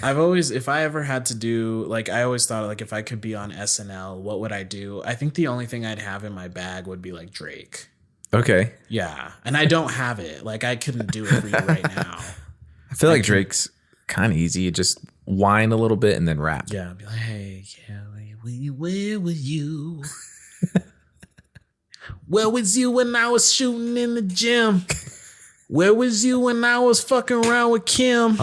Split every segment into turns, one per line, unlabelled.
I've always, if I ever had to do, like, I always thought, like, if I could be on SNL, what would I do? I think the only thing I'd have in my bag would be, like, Drake.
Okay.
Yeah. And I don't have it. Like, I couldn't do it for you right now.
I feel like Drake's kind of easy. You just whine a little bit and then rap.
Yeah. I'd be like, hey, yeah, where were you? Where was you when I was shooting in the gym? Where was you when I was fucking around with Kim?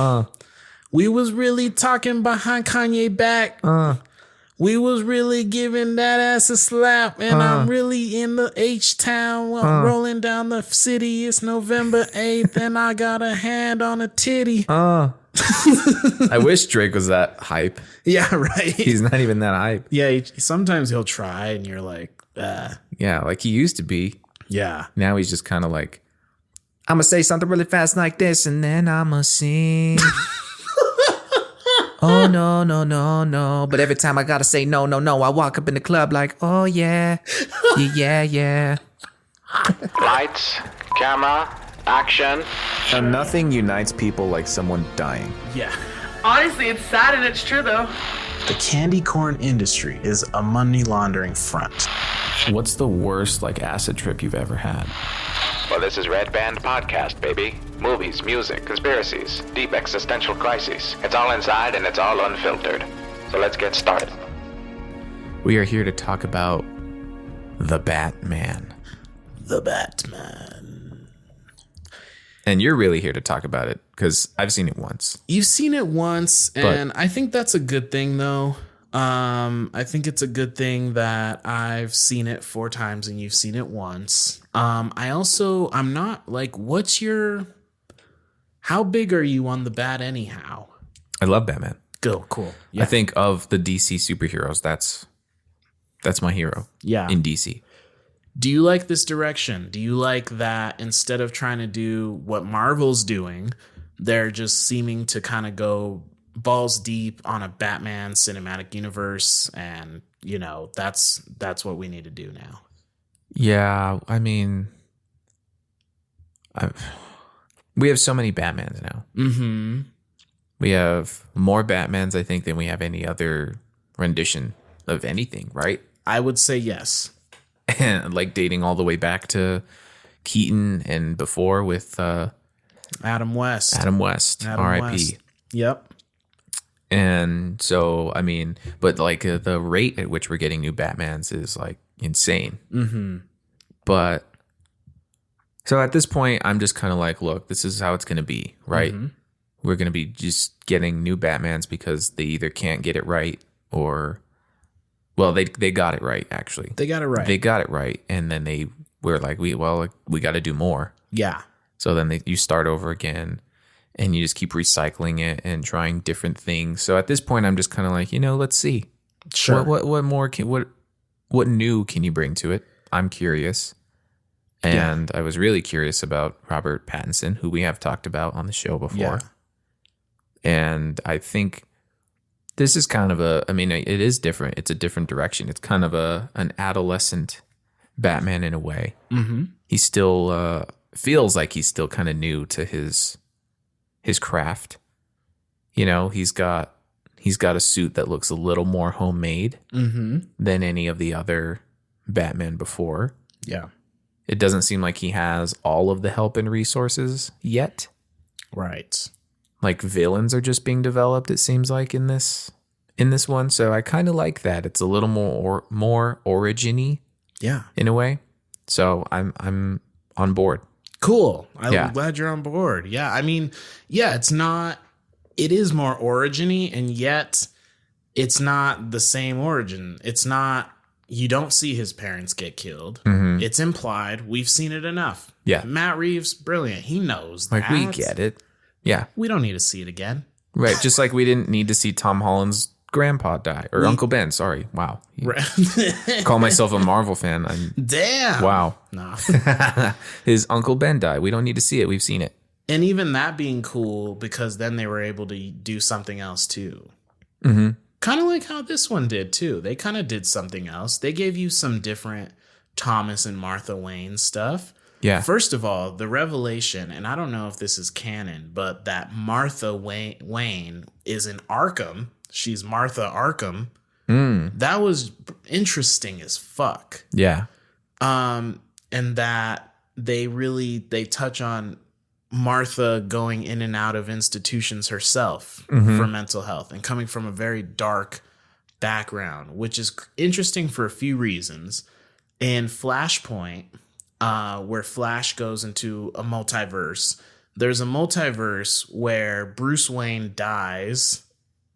We was really talking behind Kanye back. We was really giving that ass a slap. And I'm really in the H-Town rolling down the city. It's November 8th and I got a hand on a titty.
I wish Drake was that hype.
Yeah, right.
He's not even that hype.
Yeah, sometimes he'll try and you're like,
Yeah, like he used to be.
Yeah.
Now he's just kind of like, I'm going to say something really fast like this and then I'm going to sing. Oh, no, no, no, no. But every time I got to say no, no, no, I walk up in the club like, oh, yeah. Yeah, yeah.
Lights, camera, action.
And nothing unites people like someone dying.
Yeah.
Honestly, it's sad and it's true, though.
The candy corn industry is a money laundering front.
What's the worst, like, acid trip you've ever had?
Well, this is Redband Podcast, baby. Movies, music, conspiracies, deep existential crises. It's all inside and it's all unfiltered. So let's get started.
We are here to talk about the Batman.
The Batman.
And you're really here to talk about it because I've seen it once.
You've seen it once, and I think that's a good thing, though. I think it's a good thing that I've seen it 4 times and you've seen it once. I'm not like, how big are you on the Bat anyhow?
I love Batman.
Go, cool. Yeah.
I think of the DC superheroes, that's my hero.
Yeah.
In DC.
Do you like this direction? Do you like that instead of trying to do what Marvel's doing, they're just seeming to kind of go balls deep on a Batman cinematic universe, and that's what we need to do now.
Yeah, I mean, we have so many Batmans now.
Mm-hmm.
We have more Batmans, I think, than we have any other rendition of anything, right?
I would say yes.
And like dating all the way back to Keaton and before with
Adam West,
R.I.P.
Yep.
And so, I mean, but like the rate at which we're getting new Batmans is like insane.
Mm-hmm.
But so at this point, I'm just kind of like, look, this is how it's going to be, right? Mm-hmm. We're going to be just getting new Batmans because they either can't get it right or, well, they got it right, actually.
They got it right.
They got it right. And then they were like, we got to do more.
Yeah.
So then you start over again. And you just keep recycling it and trying different things. So at this point, I'm just kind of like, let's see.
Sure.
What more what new can you bring to it? I'm curious. And I was really curious about Robert Pattinson, who we have talked about on the show before.
Yeah.
And I think this is kind of it is different. It's a different direction. It's kind of an adolescent Batman in a way.
Mm-hmm.
He still feels like he's still kind of new to his craft. He's got a suit that looks a little more homemade than any of the other Batman before.
Yeah.
It doesn't seem like he has all of the help and resources yet.
Right.
Like villains are just being developed, it seems like in this one. So I kind of like that. It's a little more origin-y.
Yeah.
In a way. So I'm on board.
Cool. I'm glad you're on board. Yeah. I mean, yeah, it is more origin-y, and yet it's not the same origin. It's not, you don't see his parents get killed. Mm-hmm. It's implied. We've seen it enough. Yeah. Matt Reeves, brilliant. He knows that.
Like, we get it. Yeah.
We don't need to see it again.
Right. Just like we didn't need to see Tom Holland's grandpa die, or Uncle Ben. Sorry. Wow. Call myself a Marvel fan.
Damn.
Wow.
No.
His Uncle Ben died. We don't need to see it. We've seen it.
And even that being cool, because then they were able to do something else too.
Mm-hmm.
Kind of like how this one did too. They kind of did something else. They gave you some different Thomas and Martha Wayne stuff,
Yeah.
First of all, the revelation, and I don't know if this is canon, but that Martha Wayne is in Arkham. She's Martha Arkham. That was interesting as fuck.
Yeah.
And that they touch on Martha going in and out of institutions herself for mental health and coming from a very dark background, which is interesting for a few reasons. In Flashpoint, where Flash goes into a multiverse, there's a multiverse where Bruce Wayne dies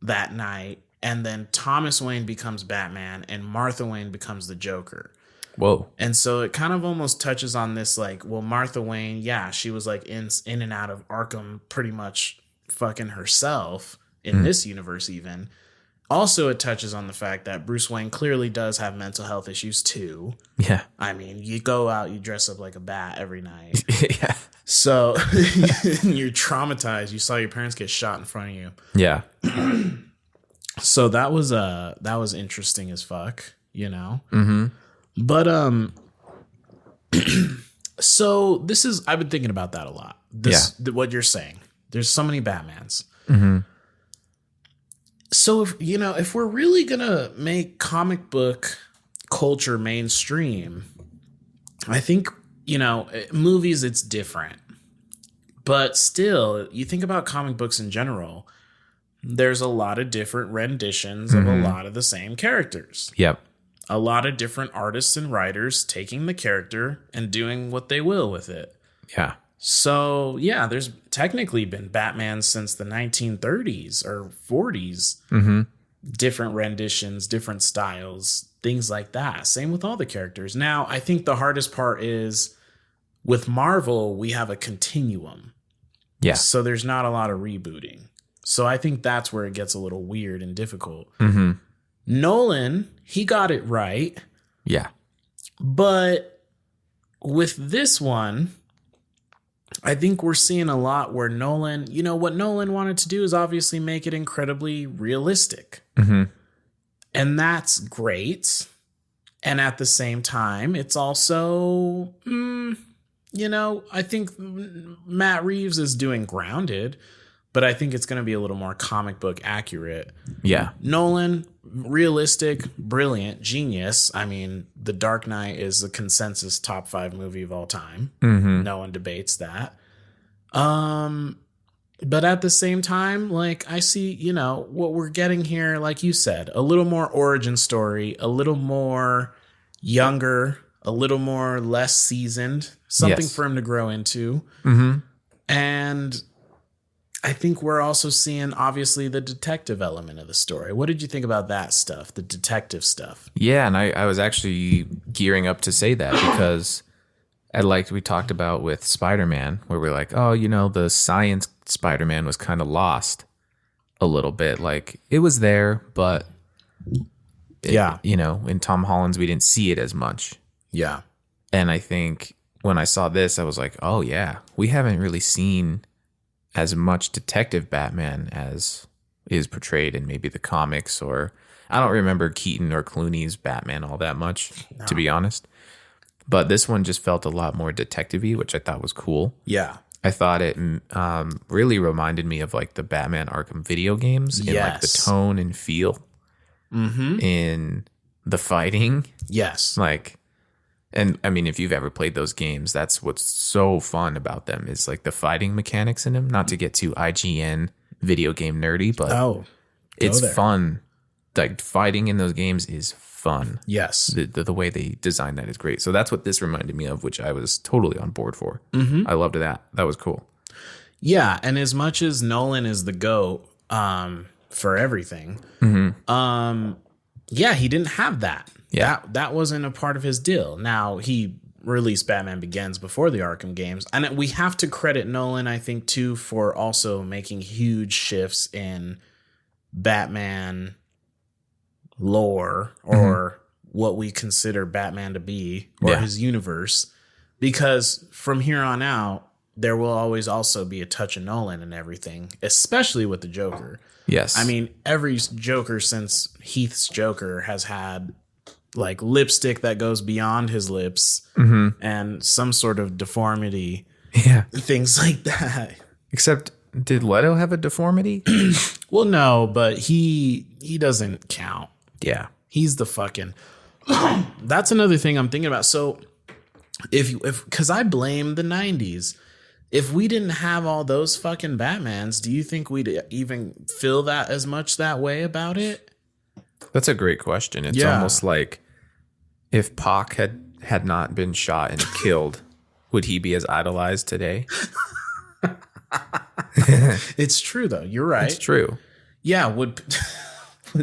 that night, and then Thomas Wayne becomes Batman and Martha Wayne becomes the Joker.
Whoa.
And so it kind of almost touches on this, like, well, Martha Wayne, yeah, she was like in and out of Arkham pretty much fucking herself in this universe even. Also, it touches on the fact that Bruce Wayne clearly does have mental health issues too.
Yeah.
I mean, you go out, you dress up like a bat every night.
Yeah.
So you're traumatized. You saw your parents get shot in front of you.
Yeah.
So that was interesting as fuck, you know?
Mm-hmm.
But so this is, I've been thinking about that a lot. What you're saying. There's so many Batmans.
Mm-hmm.
So if we're really gonna make comic book culture mainstream, I think, movies, it's different. But still, you think about comic books in general, there's a lot of different renditions of a lot of the same characters.
Yep.
A lot of different artists and writers taking the character and doing what they will with it.
Yeah.
So, yeah, there's technically been Batman since the 1930s or 40s.
Mm-hmm.
Different renditions, different styles, things like that. Same with all the characters. Now, I think the hardest part is with Marvel, we have a continuum.
Yeah.
So there's not a lot of rebooting. So I think that's where it gets a little weird and difficult.
Mm-hmm.
Nolan, he got it right.
Yeah.
But with this one, I think we're seeing a lot where Nolan, what Nolan wanted to do is obviously make it incredibly realistic.
Mm-hmm.
And that's great. And at the same time, it's also, I think Matt Reeves is doing grounded, but I think it's going to be a little more comic book accurate.
Yeah.
Nolan, realistic, brilliant, genius. I mean, The Dark Knight is the consensus top 5 movie of all time.
Mm-hmm.
No one debates that. But at the same time, like, I see, what we're getting here, like you said, a little more origin story, a little more younger, a little more less seasoned, something for him to grow into.
Mm-hmm.
And I think we're also seeing, obviously, the detective element of the story. What did you think about that stuff, the detective stuff?
Yeah, and I was actually gearing up to say that because we talked about with Spider-Man, where we're like, oh, the science Spider-Man was kind of lost a little bit. Like, it was there, but in Tom Holland's, we didn't see it as much.
Yeah.
And I think when I saw this, I was like, oh, yeah, we haven't really seen as much detective Batman as is portrayed in maybe the comics, or I don't remember Keaton or Clooney's Batman all that much, to be honest. But this one just felt a lot more detective-y, which I thought was cool.
Yeah.
I thought it really reminded me of like the Batman Arkham video games in like the tone and feel in the fighting.
Yes.
Like, and I mean, if you've ever played those games, that's what's so fun about them is like the fighting mechanics in them. Not to get too IGN video game nerdy, but it's fun. Like fighting in those games is fun.
Yes.
The way they design that is great. So that's what this reminded me of, which I was totally on board for.
Mm-hmm.
I loved that. That was cool.
Yeah. And as much as Nolan is the GOAT for everything, he didn't have that.
Yeah.
That wasn't a part of his deal. Now, he released Batman Begins before the Arkham games. And we have to credit Nolan, I think, too, for also making huge shifts in Batman lore or what we consider Batman to be or his universe. Because from here on out, there will always also be a touch of Nolan and everything, especially with the Joker.
Yes.
I mean, every Joker since Heath's Joker has had like lipstick that goes beyond his lips and some sort of deformity.
Yeah.
Things like that.
Except, did Leto have a deformity?
Well, no, but he doesn't count.
Yeah.
He's the fucking. That's another thing I'm thinking about. So if because I blame the 90s. If we didn't have all those fucking Batmans, do you think we'd even feel that as much that way about it?
That's a great question. It's almost like if Pac had not been shot and killed, would he be as idolized today?
It's true though. You're right.
It's true.
Yeah. Would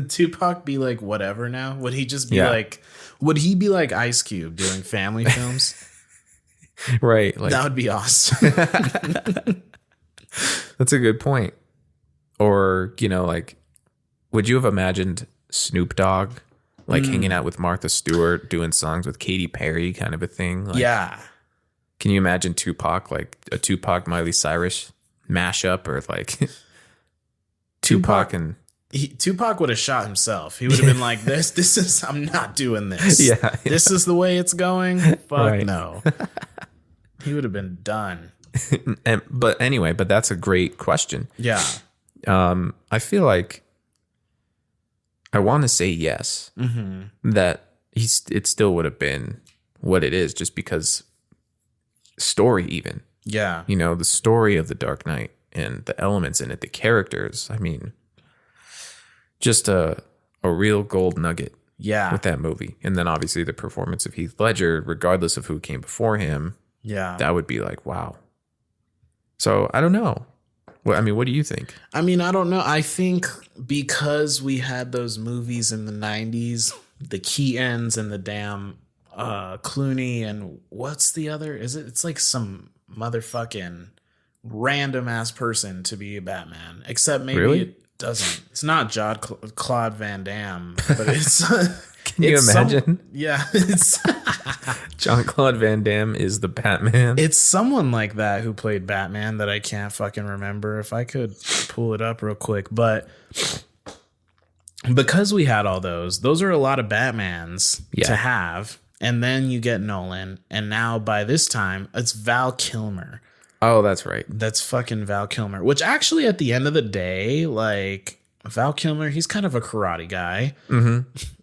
Tupac be like whatever now? Would he just be like? Would he be like Ice Cube doing family films?
Right. Like,
that would be awesome.
That's a good point. Or, like, would you have imagined Snoop Dogg like hanging out with Martha Stewart, doing songs with Katy Perry, kind of a thing? Like,
yeah.
Can you imagine Tupac, like a Tupac Miley Cyrus mashup, or like Tupac and
Tupac would have shot himself. He would have been like, this is, I'm not doing this.
Yeah.
This is the way it's going. Fuck
Right.
no. He would have been done.
But that's a great question.
Yeah.
I feel like I want to say yes, that it still would have been what it is, just because story, even,
Yeah.
the story of The Dark Knight and the elements in it, the characters. I mean, just a real gold nugget.
Yeah.
With that movie. And then obviously the performance of Heath Ledger, regardless of who came before him.
Yeah.
That would be like, wow. So I don't know. What do you think?
I mean, I don't know. I think because we had those movies in the 90s, the Keatons and the damn Clooney and what's the other? It's like some motherfucking random ass person to be a Batman. Except maybe
Really?
it doesn't. It's not Claude Van Damme, but it's
Can you imagine?
It's
Jean-Claude Van Damme is the Batman.
it's someone like that who played Batman that I can't fucking remember. If I could pull it up real quick, but because we had all those are a lot of Batmans to have. And then you get Nolan, and now by this time it's Val Kilmer.
Oh, that's right.
That's fucking Val Kilmer, which actually at the end of the day, like Val Kilmer, he's kind of a karate guy.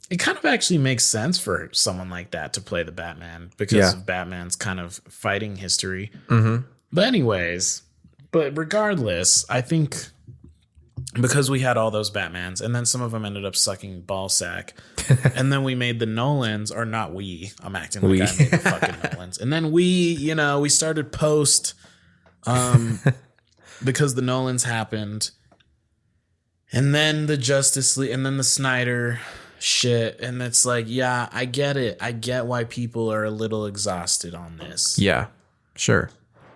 It kind of actually makes sense for someone like that to play the Batman because of Batman's kind of fighting history. But regardless, I think because we had all those Batmans, and then some of them ended up sucking ball sack, and then we made the Nolans, or not we. I'm acting like I made the fucking Nolans, and then we started post, because the Nolans happened, and then the Justice League, and then the Snyder shit, and it's like, yeah, I get it. I get why people are a little exhausted on this.
Yeah, sure.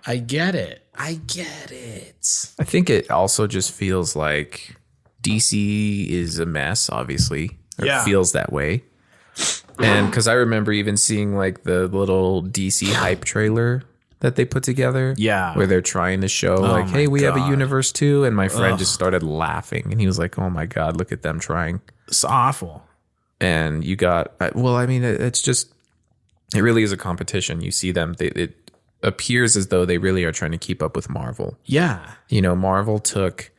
I get it. I get it.
I think it also just feels like DC is a mess, obviously. Or it feels that way. And because I remember even seeing like the little DC hype trailer that they put together.
Yeah.
Where they're trying to show hey, we have a universe too. And my friend just started laughing. And he was like, oh my God, look at them trying.
It's awful.
And you got, it's just, it really is a competition. You see them, it appears as though they really are trying to keep up with Marvel.
Yeah.
Marvel took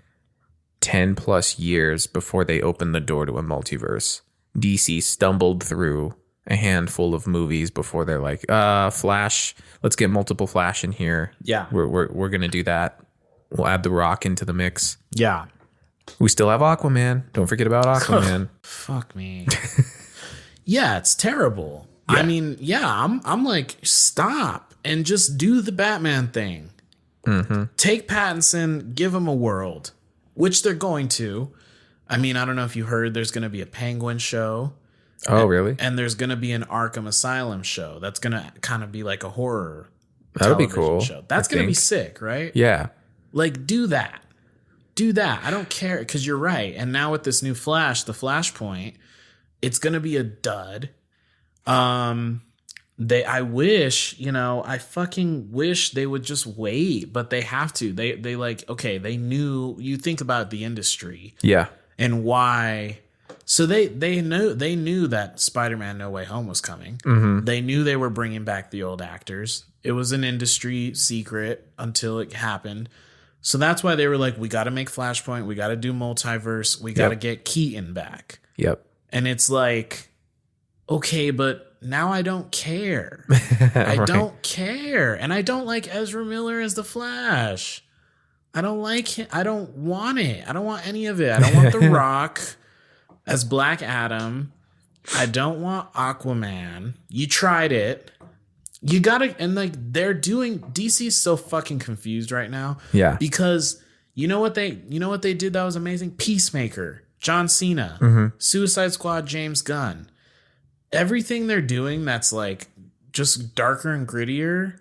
10 plus years before they opened the door to a multiverse. DC stumbled through a handful of movies before they're like, Flash, let's get multiple Flash in here.
Yeah.
We're going to do that. We'll add The Rock into the mix.
Yeah.
We still have Aquaman. Don't forget about Aquaman.
Fuck me. Yeah, it's terrible. Yeah. I mean, I'm like, stop and just do the Batman thing. Take Pattinson, give him a world, which they're going to. I mean, I don't know if you heard, there's going to be a Penguin show.
Oh, really?
And there's going to be an Arkham Asylum show. That's going to kind of be like a horror.
That'll be cool.
Show. That's going to be sick, right?
Yeah.
Like, do that. Do that. I don't care, because you're right. And now with this new Flash, the Flashpoint, it's going to be a dud. I fucking wish they would just wait, but they have to. They like, okay, they knew, you think about the industry.
Yeah.
And why So they knew that Spider-Man No Way Home was coming. They knew they were bringing back the old actors. It was an industry secret until it happened. So that's why they were like, we got to make Flashpoint. We got to do multiverse. We got to get Keaton back.
Yep.
And it's like, okay, but now I don't care. I don't care. And I don't like Ezra Miller as the Flash. I don't like him. I don't want it. I don't want any of it. I don't want The Rock as Black Adam. I don't want Aquaman. You tried it. You gotta, and like they're doing, DC's so fucking confused right now.
Yeah.
Because you know what they did that was amazing? Peacemaker, John Cena, Suicide Squad, James Gunn. Everything they're doing that's like just darker and grittier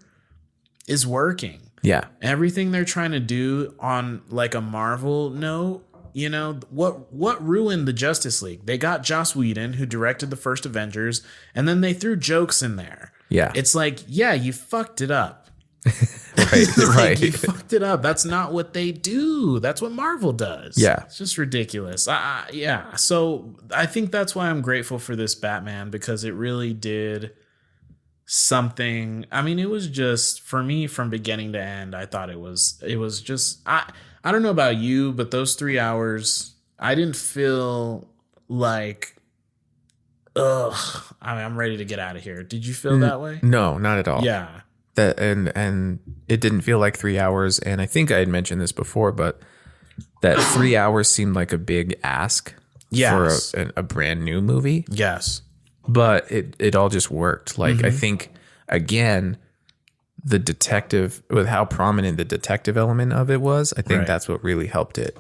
is working.
Yeah.
Everything they're trying to do on like a Marvel note, you know, what ruined the Justice League? They got Joss Whedon, who directed the first Avengers, and then they threw jokes in there.
Yeah.
It's like, yeah, you fucked it up.
Right. Right.
You fucked it up. That's not what they do. That's what Marvel does.
Yeah.
It's just ridiculous. Yeah. So I think that's why I'm grateful for this Batman, because it really did something. I mean, it was just, for me, from beginning to end, I thought it was just, I don't know about you, but those 3 hours, I didn't feel like, ugh, I'm ready to get out of here. Did you feel that way?
No, not at all.
Yeah.
That and it didn't feel like 3 hours. And I think I had mentioned this before, but that 3 hours seemed like a big ask
Yes.
for a brand new movie.
Yes.
But it all just worked. Like, I think, again, the detective, with how prominent the detective element of it was, I think
Right.
that's what really helped it.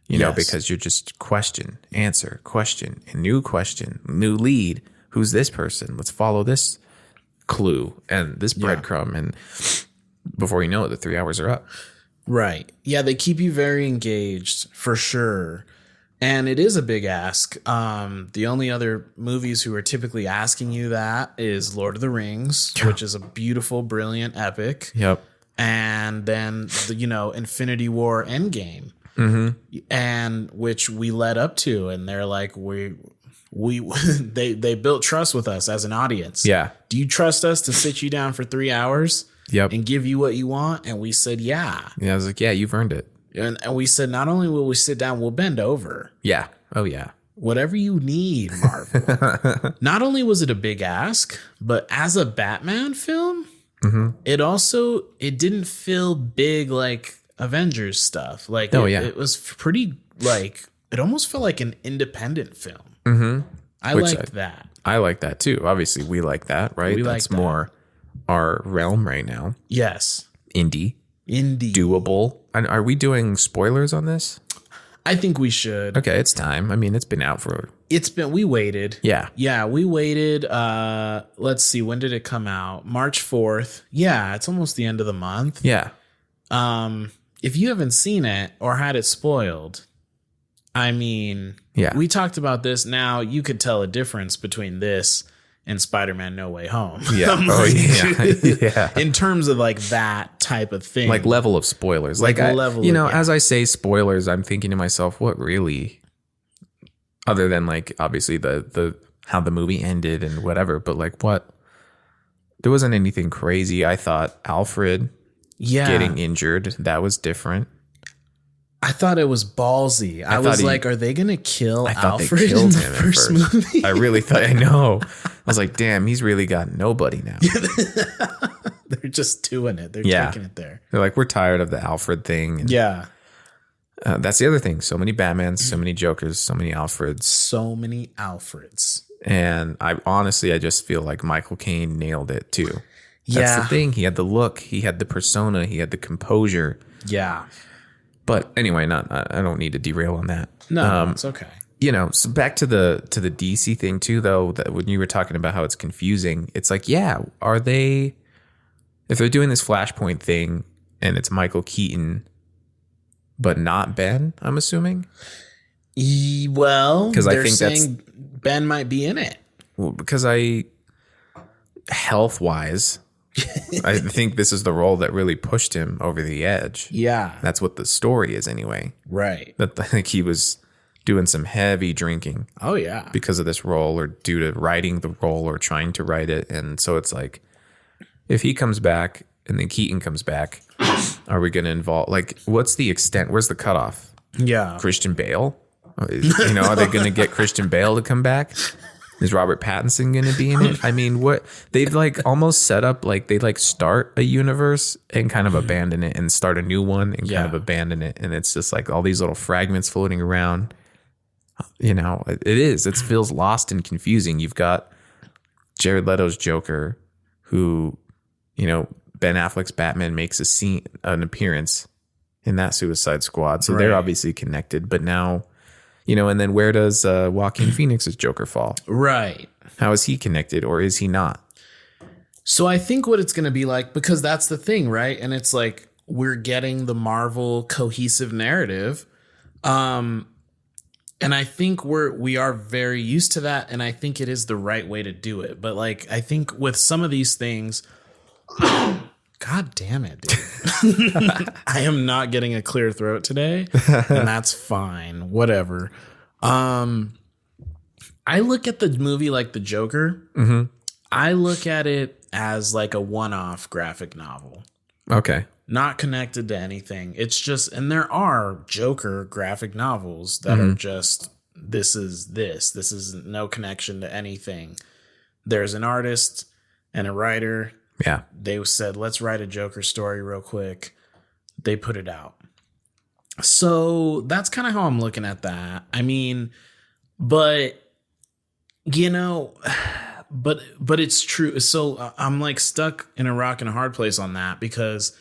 You know, because you're just question, answer, question, and new question, new lead. Who's this person? Let's follow this clue and this breadcrumb. And before you know it, the 3 hours are up.
Right. Yeah, they keep you very engaged for sure. And it is a big ask. The only other movies who are typically asking you that is Lord of the Rings, which is a beautiful, brilliant epic.
Yep.
And then, Infinity War Endgame. And which we led up to, and they're like, they built trust with us as an audience.
Yeah.
Do you trust us to sit you down for 3 hours?
Yep.
And give you what you want? And we said, yeah.
Yeah, I was like, yeah, you've earned it.
And we said, not only will we sit down, we'll bend over.
Yeah. Oh, yeah.
Whatever you need, Marvel. Not only was it a big ask, but as a Batman film, it didn't feel big like Avengers stuff. Like, it was pretty, like, it almost felt like an independent film. I liked that.
I like that too. Obviously, we like that, right? That's more our realm right now.
Yes.
Indie. Doable. And are we doing spoilers on this?
I think we should.
Okay, it's time. I mean, it's been out for...
We waited.
Yeah.
Yeah, we waited. Let's see, when did it come out? March 4th. Yeah, it's almost the end of the month.
Yeah.
If you haven't seen it or had it spoiled, I mean, we talked about this. Now you could tell a difference between this and Spider-Man No Way Home.
Yeah. Yeah.
In terms of like that type of thing.
Like level of spoilers. As I say spoilers, I'm thinking to myself, what really, other than like obviously the how the movie ended and whatever, but like what, there wasn't anything crazy. I thought Alfred getting injured, that was different.
I thought it was ballsy. I was like, are they going to kill Alfred in the first movie?
I really thought, I know. I was like, damn, he's really got nobody now.
They're just doing it. They're taking it there.
They're like, we're tired of the Alfred thing. And that's the other thing. So many Batmans, so many Jokers, so many Alfreds.
So many Alfreds.
And I just feel like Michael Caine nailed it too. That's the thing. He had the look. He had the persona. He had the composure.
Yeah.
But anyway, I don't need to derail on that.
No, it's okay.
So back to the DC thing too, though, that when you were talking about how it's confusing, it's like, are they, if they're doing this Flashpoint thing and it's Michael Keaton, but not Ben, I'm assuming?
Well, because
I think saying
Ben might be in it.
Well, because health-wise, I think this is the role that really pushed him over the edge.
Yeah.
That's what the story is anyway.
Right.
That I think he was doing some heavy drinking.
Oh, yeah.
Because of this role or due to writing the role or trying to write it. And so it's like, if he comes back and then Keaton comes back, are we going to involve, like, what's the extent? Where's the cutoff?
Yeah.
Christian Bale? Are they going to get Christian Bale to come back? Is Robert Pattinson going to be in it? I mean, what they've like almost set up, like they like start a universe and kind of abandon it and start a new one and kind of abandon it. And it's just like all these little fragments floating around. It feels lost and confusing. You've got Jared Leto's Joker, who, Ben Affleck's Batman makes an appearance in that Suicide Squad. So they're obviously connected, but now, and then where does Joaquin Phoenix's Joker fall?
Right.
How is he connected, or is he not?
So I think what it's going to be like, because that's the thing, right? And it's like, we're getting the Marvel cohesive narrative. And I think we are very used to that. And I think it is the right way to do it. But like, I think with some of these things, God damn it, dude. I am not getting a clear throat today, and that's fine. Whatever. I look at the movie like The Joker. Mm-hmm. I look at it as like a one-off graphic novel.
Okay.
Not connected to anything. It's just, and there are Joker graphic novels that are just, this is no connection to anything. There's an artist and a writer.
Yeah.
They said, let's write a Joker story real quick. They put it out. So that's kind of how I'm looking at that. I mean, but it's true. So I'm like stuck in a rock and a hard place on that, because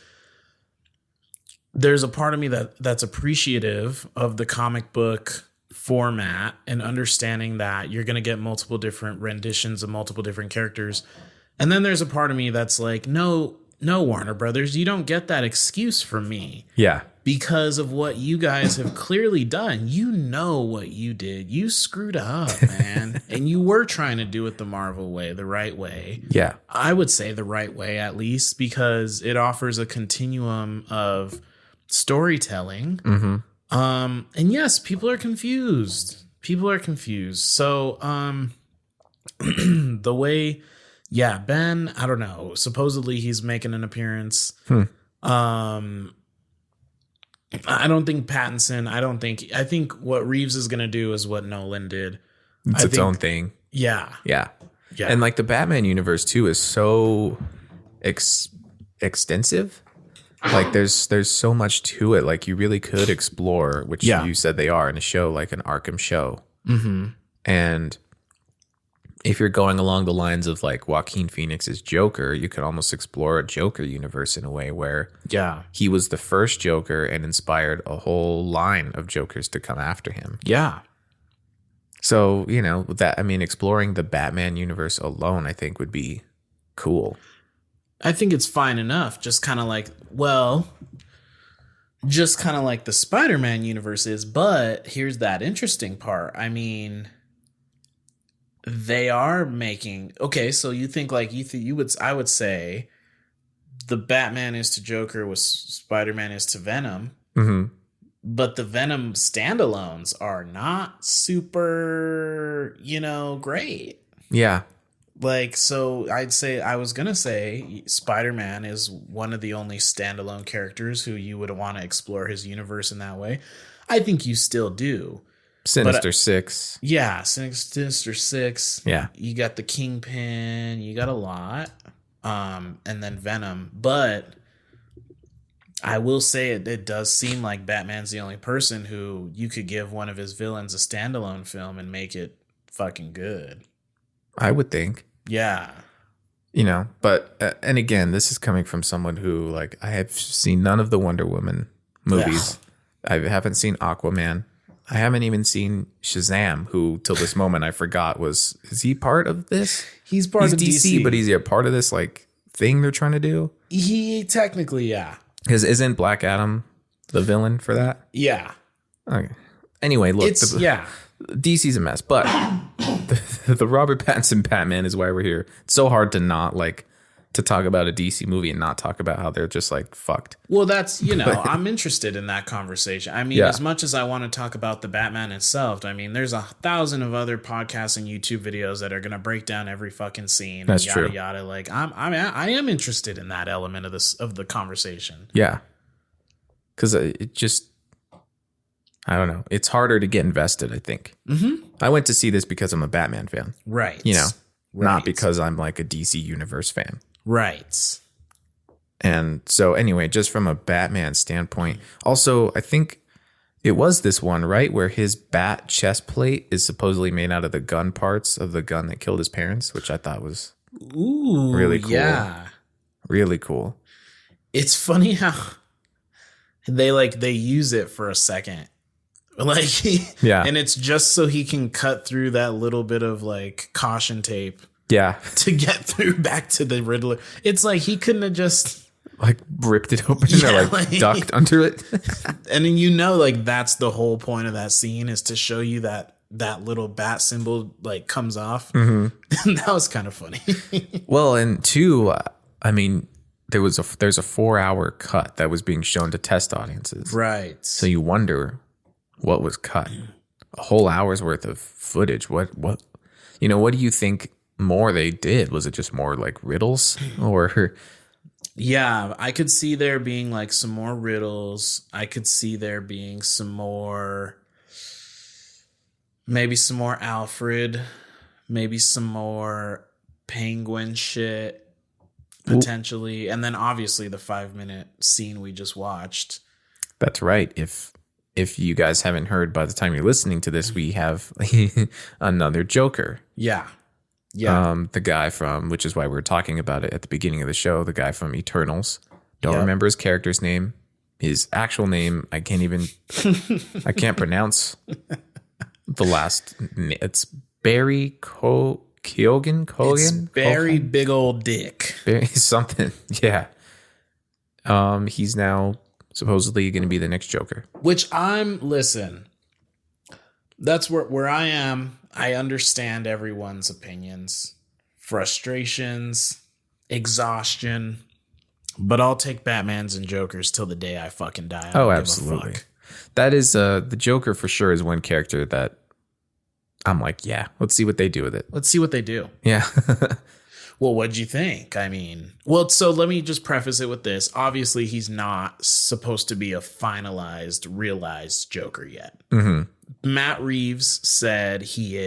there's a part of me that's appreciative of the comic book format and understanding that you're going to get multiple different renditions of multiple different characters. And then there's a part of me that's like, no, Warner Brothers, you don't get that excuse from me.
Yeah.
Because of what you guys have clearly done. You know what you did. You screwed up, man. And you were trying to do it the Marvel way, the right way.
Yeah.
I would say the right way, at least, because it offers a continuum of storytelling. Mm-hmm. And yes, people are confused. So the way... Yeah, Ben, I don't know. Supposedly he's making an appearance. I don't think Pattinson, I think what Reeves is going to do is what Nolan did.
It's its own thing.
Yeah.
Yeah. And like the Batman universe too is so extensive. Like there's so much to it. Like you really could explore, which you said they are in a show like an Arkham show. Mm-hmm. And if you're going along the lines of like Joaquin Phoenix's Joker, you could almost explore a Joker universe in a way where he was the first Joker and inspired a whole line of Jokers to come after him.
Yeah.
So, exploring the Batman universe alone, I think would be cool.
I think it's fine enough. Just kind of like the Spider-Man universe is. But here's that interesting part. I mean, they are making, okay, so you think like I would say the Batman is to Joker was Spider-Man is to Venom. Mm-hmm. But the Venom standalones are not super, great.
Yeah.
Like, so I was going to say Spider-Man is one of the only standalone characters who you would want to explore his universe in that way. I think you still do.
Sinister Six.
Yeah, Sinister Six.
Yeah.
You got the Kingpin. You got a lot. And then Venom. But I will say it does seem like Batman's the only person who you could give one of his villains a standalone film and make it fucking good.
I would think.
Yeah.
But, and again, this is coming from someone who, like, I have seen none of the Wonder Woman movies. Yeah. I haven't seen Aquaman. I haven't even seen Shazam, who till this moment I forgot is he part of this?
He's part of DC,
but he's a part of this like thing they're trying to do?
He technically, yeah.
Because isn't Black Adam the villain for that?
Yeah.
Okay. Anyway, look, DC's a mess, but the Robert Pattinson Batman is why we're here. It's so hard to not like to talk about a DC movie and not talk about how they're just like fucked.
Well, that's, I'm interested in that conversation. I mean, as much as I want to talk about the Batman itself, I mean, there's 1,000 of other podcasts and YouTube videos that are going to break down every fucking scene.
That's
and yada,
true.
yada. Like, I am interested in that element of the conversation.
Yeah. Because it just, I don't know. It's harder to get invested, I think. Mm-hmm. I went to see this because I'm a Batman fan.
Right.
Not because I'm like a DC Universe fan.
Right.
And so anyway, just from a Batman standpoint, also, I think it was this one, right? Where his bat chest plate is supposedly made out of the gun parts of the gun that killed his parents, which I thought was really cool.
Yeah.
Really cool.
It's funny how they use it for a second. Like, and it's just so he can cut through that little bit of like caution tape.
Yeah.
To get through back to the Riddler. It's like he couldn't have just
like ripped it open or like ducked under it.
And then like that's the whole point of that scene, is to show you that little bat symbol like comes off. Mm-hmm. And that was kind of funny.
Well, and two, I mean, there's a 4-hour cut that was being shown to test audiences.
Right.
So you wonder what was cut. A whole hour's worth of footage. What what do you think more they did? Was it just more like riddles, or?
Yeah, I could see there being like some more riddles. I could see there being maybe some more Alfred, maybe some more Penguin shit potentially. And then obviously the 5-minute scene we just watched. That's
right. If you guys haven't heard, by the time you're listening to this, we have another Joker.
Yeah. Yeah.
The guy from, which is why we were talking about it at the beginning of the show, the guy from Eternals. Don't remember his character's name. His actual name, I can't pronounce the last. It's Barry Keoghan?
It's Barry Big Old Dick.
Barry something. Yeah. He's now supposedly going to be the next Joker.
Listen, that's where I am. I understand everyone's opinions, frustrations, exhaustion, but I'll take Batmans and Jokers till the day I fucking die. I don't give
absolutely.
a fuck.
That is the Joker for sure is one character that I'm like, yeah, let's see what they do with it.
Let's see what they do.
Yeah.
Well, what'd you think? I mean, so let me just preface it with this. Obviously, he's not supposed to be a finalized, realized Joker yet. Mm-hmm. Matt Reeves said he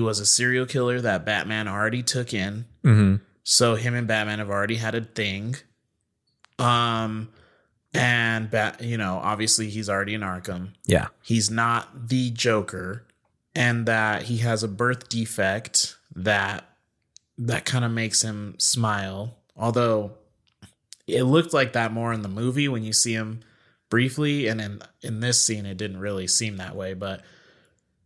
was a serial killer that Batman already took in. Mm-hmm. So him and Batman have already had a thing. And obviously he's already in Arkham.
Yeah.
He's not the Joker, and that he has a birth defect that kind of makes him smile. Although it looked like that more in the movie when you see him briefly, and in this scene it didn't really seem that way. But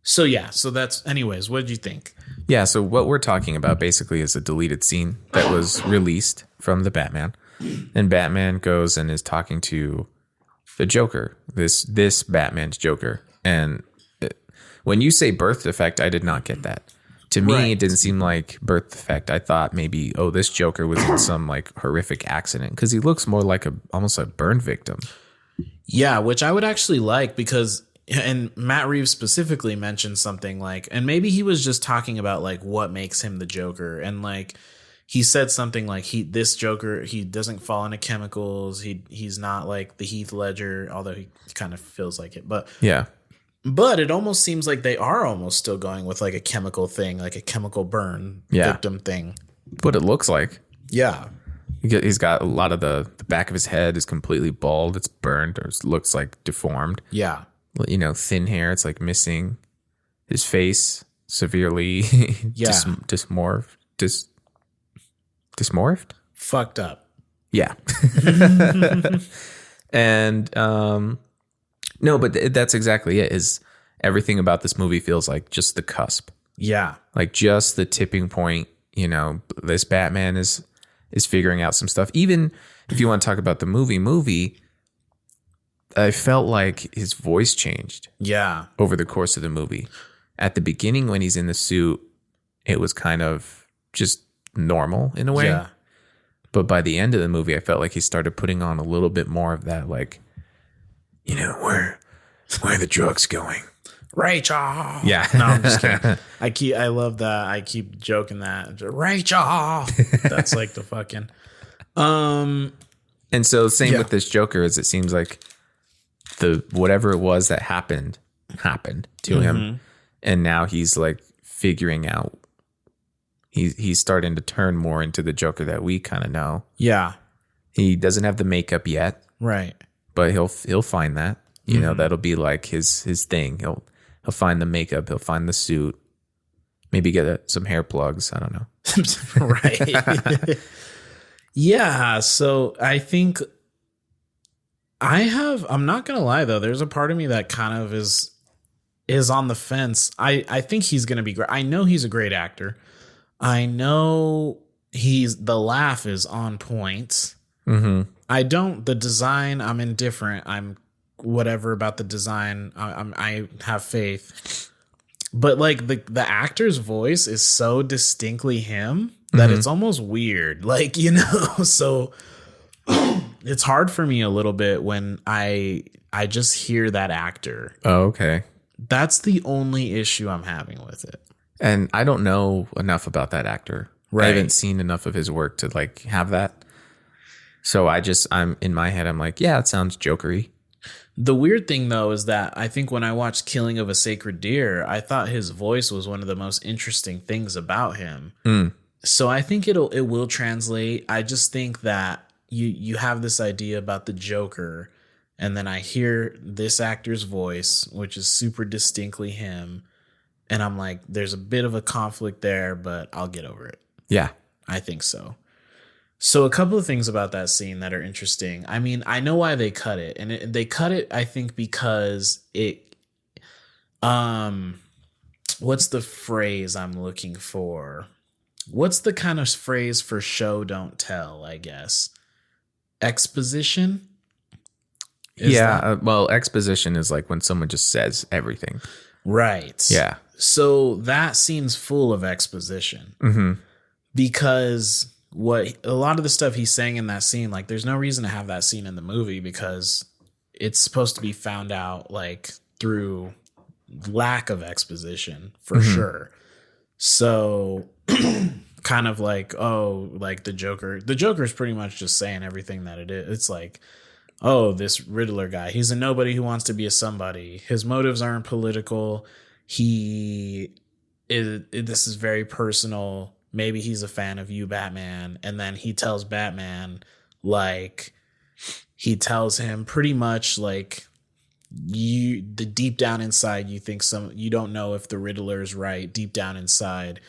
so that's, anyways, what did you think?
Yeah, so what we're talking about basically is a deleted scene that was released from the Batman, and Batman goes and is talking to the Joker, this Batman's Joker. And when you say birth defect, I did not get that. To me, It didn't seem like birth defect. I thought maybe, this Joker was in some like horrific accident, because he looks more like almost a burn victim.
Yeah, which I would actually like, because, and Matt Reeves specifically mentioned something like, and maybe he was just talking about like what makes him the Joker, and like he said something like this Joker, he doesn't fall into chemicals, he's not like the Heath Ledger, although he kind of feels like it, but
yeah.
But it almost seems like they are almost still going with like a chemical thing, like a chemical burn victim thing.
What it looks like.
Yeah.
He's got a lot of the back of his head is completely bald. It's burned, or it looks like deformed.
Yeah.
Thin hair. It's like missing. His face severely dysmorphed. Dysmorphed?
Fucked up.
Yeah. And no, but that's exactly it. Is everything about this movie feels like just the cusp.
Yeah.
Like just the tipping point. This Batman is figuring out some stuff. Even if you want to talk about the movie, I felt like his voice changed.
Yeah.
Over the course of the movie. At the beginning, when he's in the suit, it was kind of just normal in a way.
Yeah.
But by the end of the movie, I felt like he started putting on a little bit more of that, like, where are the drugs going?
Rachel.
Yeah.
No, I'm just kidding. I love that. I keep joking that Rachel. That's like the fucking.
And so same with this Joker, is it seems like the whatever it was that happened to him, and now he's like figuring out. He's starting to turn more into the Joker that we kind of know.
Yeah.
He doesn't have the makeup yet,
right?
But he'll find that. That'll be like his thing. He'll find the makeup. He'll find the suit. Maybe get some hair plugs. I don't know.
Right. Yeah. So I think I'm not going to lie though. There's a part of me that kind of is on the fence. I think he's going to be great. I know he's a great actor. I know the laugh is on point. Mm-hmm. The design, I'm indifferent. I'm whatever about the design. I have faith, but like the actor's voice is so distinctly him that it's almost weird. Like, so it's hard for me a little bit when I just hear that actor.
Oh, okay.
That's the only issue I'm having with it.
And I don't know enough about that actor. Right. I haven't seen enough of his work to like have that. So I'm in my head, I'm like, yeah, it sounds Jokery.
The weird thing though is that I think when I watched Killing of a Sacred Deer, I thought his voice was one of the most interesting things about him. So I think it will translate. I just think that you have this idea about the Joker, and then I hear this actor's voice, which is super distinctly him. And I'm like, there's a bit of a conflict there, but I'll get over it.
Yeah,
I think so. So a couple of things about that scene that are interesting. I mean, I know why they cut it. And they cut it, I think, because it... what's the phrase I'm looking for? What's the kind of phrase for show, don't tell, I guess? Exposition?
Well, exposition is like when someone just says everything.
Right.
Yeah.
So that scene's full of exposition because a lot of the stuff he's saying in that scene, like there's no reason to have that scene in the movie because it's supposed to be found out like through lack of exposition for sure. So kind of like, like the Joker's pretty much just saying everything that it is. It's like, this Riddler guy, he's a nobody who wants to be a somebody. His motives aren't political. This is very personal. Maybe he's a fan of you, Batman. And then he tells Batman, like, he tells him pretty much like the deep down inside, you think you don't know if the Riddler is right. Deep down inside,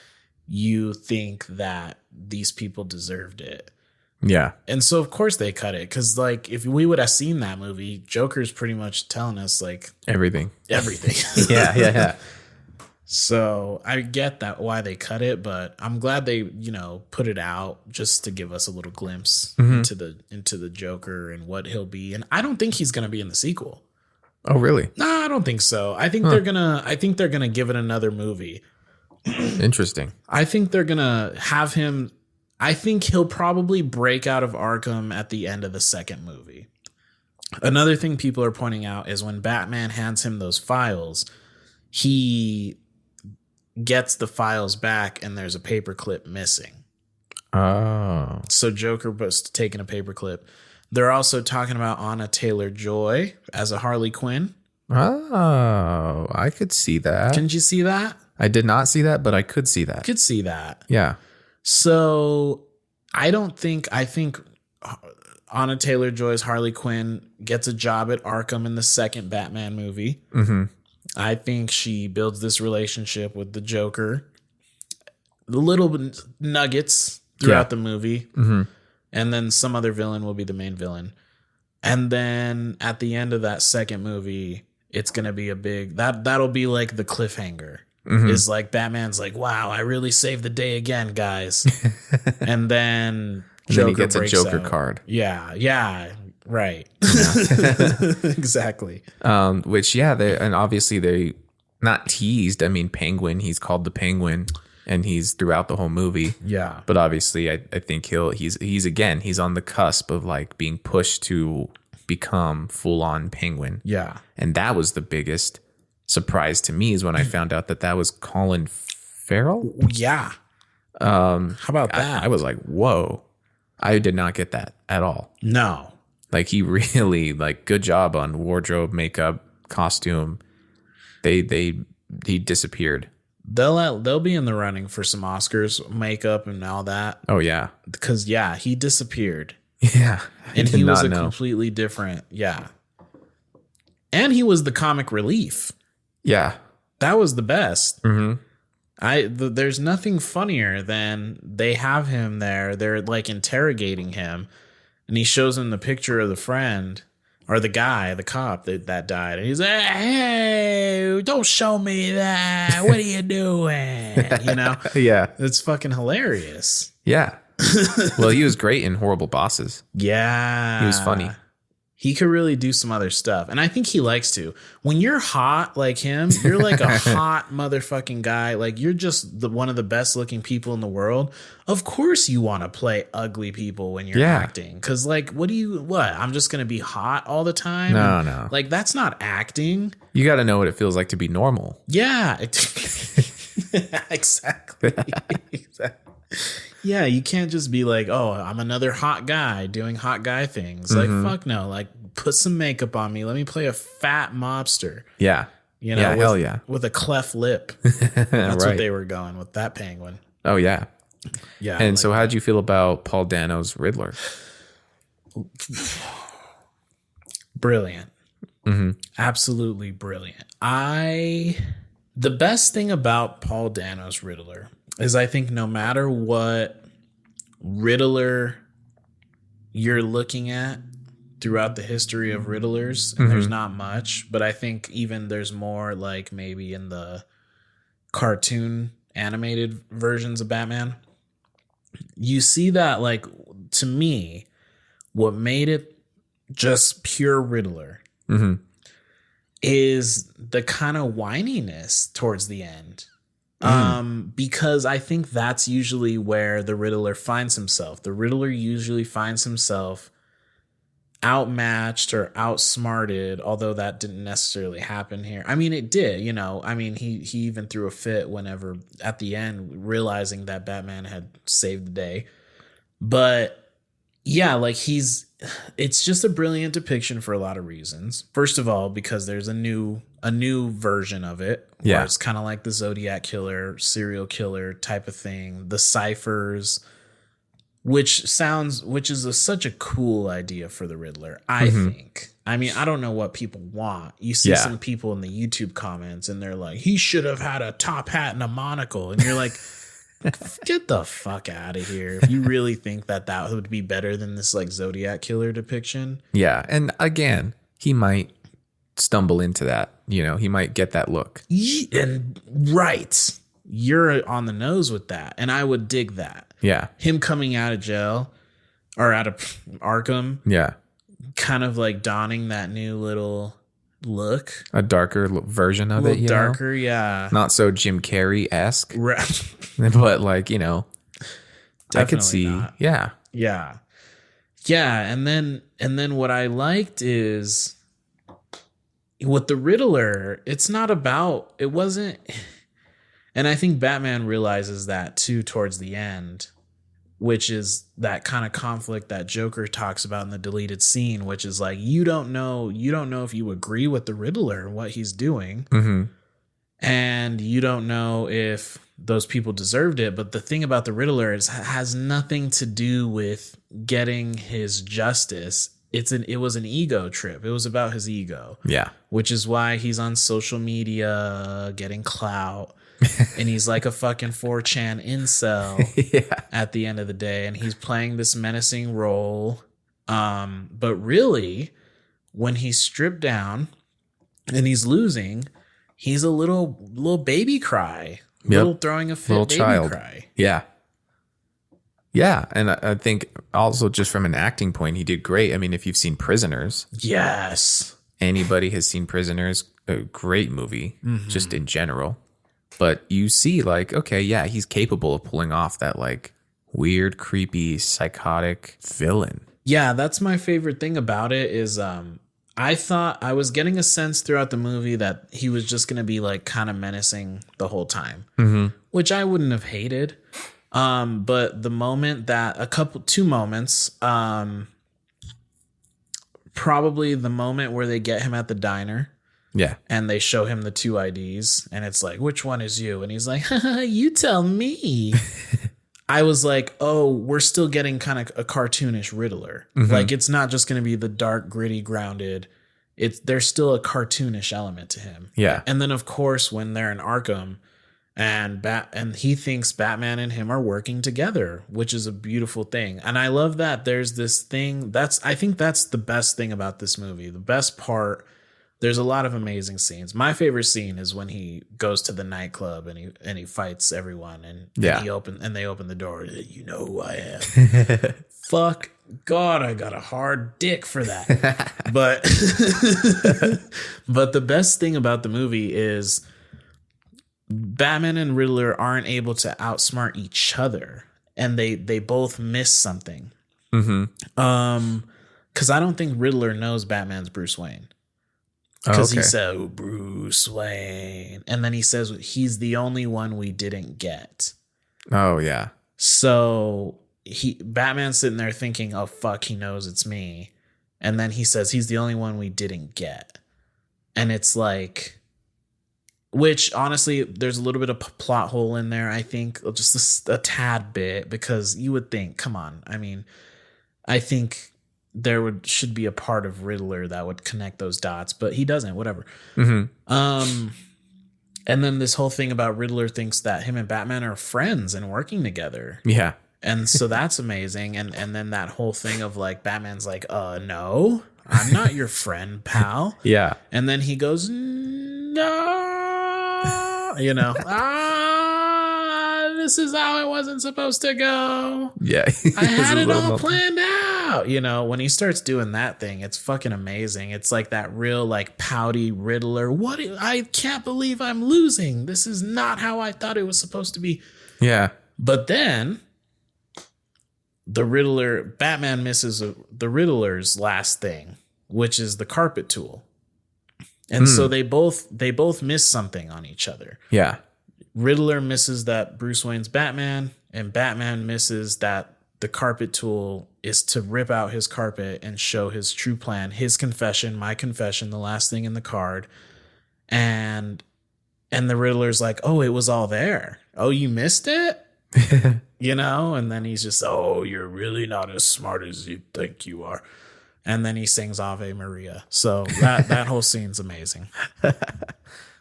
you think that these people deserved it.
Yeah. And
so of course they cut it. Cause like if we would have seen that movie, Joker's pretty much telling us like
everything.
Yeah. So I get that why they cut it, but I'm glad they, put it out just to give us a little glimpse into the Joker and what he'll be. And I don't think he's going to be in the sequel.
Oh, really?
No, I don't think so. I think they're going to give it another movie.
Interesting.
I think they're going to have him. I think he'll probably break out of Arkham at the end of the second movie. Another thing people are pointing out is when Batman hands him those files, he gets the files back and there's a paperclip missing.
Oh.
So Joker was taking a paperclip. They're also talking about Anna Taylor-Joy as a Harley Quinn.
Oh, I could see that.
Can you see that?
I did not see that, but I could see that.
Could see that.
Yeah.
So I think Anna Taylor-Joy's Harley Quinn gets a job at Arkham in the second Batman movie. I think she builds this relationship with the Joker. Little nuggets throughout the movie. And then some other villain will be the main villain. And then at the end of that second movie, it's going to be a big... That'll be like the cliffhanger. Is like Batman's like, wow, I really saved the day again, guys. And then
he gets a Joker card.
Yeah, right. Exactly.
And obviously they not teased. I mean, Penguin, he's called the Penguin and he's throughout the whole movie.
Yeah.
But obviously, I think he's on the cusp of like being pushed to become full on Penguin.
Yeah.
And that was the biggest surprise to me is when I found out that was Colin Farrell.
Yeah. How about that?
I was like, whoa. I did not get that at all.
No.
Like he really like good job on wardrobe, makeup, costume. He disappeared.
They'll be in the running for some Oscars, makeup and all that.
Oh yeah.
Because he disappeared.
Yeah.
And he was completely different. Yeah. And he was the comic relief.
Yeah.
That was the best.
Mm-hmm.
There's nothing funnier than they have him there. They're like interrogating him, and he shows him the picture of the friend or the guy, the cop that died. And he's like, "Hey, don't show me that. What are you doing?" You know?
Yeah.
It's fucking hilarious.
Yeah. Well, he was great in Horrible Bosses.
Yeah.
He was funny.
He could really do some other stuff. And I think he likes to. When you're hot like him, you're like a hot motherfucking guy. Like you're just one of the best looking people in the world. Of course you want to play ugly people when you're acting. Cause like, what? I'm just going to be hot all the time?
No.
Like that's not acting.
You got to know what it feels like to be normal.
Yeah. Exactly. Yeah, you can't just be like, oh, I'm another hot guy doing hot guy things.
Mm-hmm.
Like, fuck no. Like, put some makeup on me. Let me play a fat mobster.
Yeah.
You know,
hell yeah.
With a cleft lip. That's
right.
what they were going with that penguin.
Oh, yeah.
Yeah.
And so how'd you feel about Paul Dano's Riddler?
Brilliant.
Mm-hmm.
Absolutely brilliant. The best thing about Paul Dano's Riddler is I think no matter what Riddler you're looking at throughout the history of Riddlers, and there's not much, but I think even there's more like maybe in the cartoon animated versions of Batman, you see that like to me, what made it just pure Riddler is the kind of whininess towards the end. Because I think that's usually where the Riddler finds himself. The Riddler usually finds himself outmatched or outsmarted, although that didn't necessarily happen here. I mean, it did, you know. I mean, he even threw a fit whenever at the end, realizing that Batman had saved the day. But yeah, like it's just a brilliant depiction for a lot of reasons. First of all, because there's a new version of it.
Yeah.
Where it's kind of like the Zodiac killer, serial killer type of thing. The ciphers, which is such a cool idea for the Riddler, I think. I mean, I don't know what people want. You see some people in the YouTube comments and they're like, he should have had a top hat and a monocle. And you're like, get the fuck out of here. If you really think that would be better than this like Zodiac killer depiction.
Yeah. And again, he might stumble into that. You know, he might get that look.
And right. You're on the nose with that. And I would dig that.
Yeah.
Him coming out of jail or out of Arkham.
Yeah.
Kind of like donning that new little look.
A darker version of it.
Darker, yeah.
Not so Jim Carrey-esque.
Right.
But like, you know,
Definitely
I could see.
Not.
Yeah.
Yeah. Yeah. And then what I liked is with the Riddler, it wasn't. And I think Batman realizes that too towards the end, which is that kind of conflict that Joker talks about in the deleted scene, which is like, you don't know if you agree with the Riddler and what he's doing.
Mm-hmm.
And you don't know if those people deserved it. But the thing about the Riddler has nothing to do with getting his justice. It was an ego trip. It was about his ego.
Yeah.
Which is why he's on social media getting clout. And he's like a fucking 4chan incel at the end of the day. And he's playing this menacing role. But really, when he's stripped down and he's losing, he's a little baby cry. Little throwing a fit
little
baby
child.
cry.
Yeah. Yeah. And I think also just from an acting point, he did great. I mean, if you've seen Prisoners.
Yes.
Anybody has seen Prisoners, a great movie, just in general. But you see, like, okay, yeah, he's capable of pulling off that, like, weird, creepy, psychotic villain.
Yeah, that's my favorite thing about it is I thought I was getting a sense throughout the movie that he was just going to be like kind of menacing the whole time, which I wouldn't have hated. But the moment that two moments, probably the moment where they get him at the diner.
Yeah.
And they show him the 2 IDs and it's like, which one is you? And he's like, you tell me. I was like, oh, we're still getting kind of a cartoonish Riddler. Like, it's not just going to be the dark, gritty, grounded. There's still a cartoonish element to him.
Yeah.
And then, of course, when they're in Arkham and he thinks Batman and him are working together, which is a beautiful thing. And I love that there's this thing I think that's the best thing about this movie. The best part. There's a lot of amazing scenes. My favorite scene is when he goes to the nightclub and he fights everyone and they open the door. You know who I am. Fuck God, I got a hard dick for that. But but the best thing about the movie is Batman and Riddler aren't able to outsmart each other, and they both miss something. Because I don't think Riddler knows Batman's Bruce Wayne. Because he said, oh, Bruce Wayne. And then he says he's the only one we didn't get.
Oh, yeah.
So Batman's sitting there thinking, oh, fuck, he knows it's me. And then he says he's the only one we didn't get. And it's like, which honestly, there's a little bit of plot hole in there, I think, just a tad bit, because you would think, come on. I mean, I think should be a part of Riddler that would connect those dots, but he doesn't, whatever. And then this whole thing about Riddler thinks that him and Batman are friends and working together.
Yeah.
And so that's amazing. And then that whole thing of like, Batman's like, no, I'm not your friend, pal.
Yeah.
And then he goes, no, this is how it wasn't supposed to go.
Yeah.
I had it all planned out. When he starts doing that thing, it's fucking amazing. It's like that real like pouty Riddler. I can't believe I'm losing. This is not how I thought it was supposed to be.
Yeah.
But then Batman misses the Riddler's last thing, which is the carpet tool. And so they both miss something on each other.
Yeah.
Riddler misses that Bruce Wayne's Batman, and Batman misses that the carpet tool is to rip out his carpet and show his true plan, his confession, my confession, the last thing in the card. And the Riddler's like, oh, it was all there. Oh, you missed it? And then he's just, oh, you're really not as smart as you think you are. And then he sings Ave Maria. So that whole scene's amazing.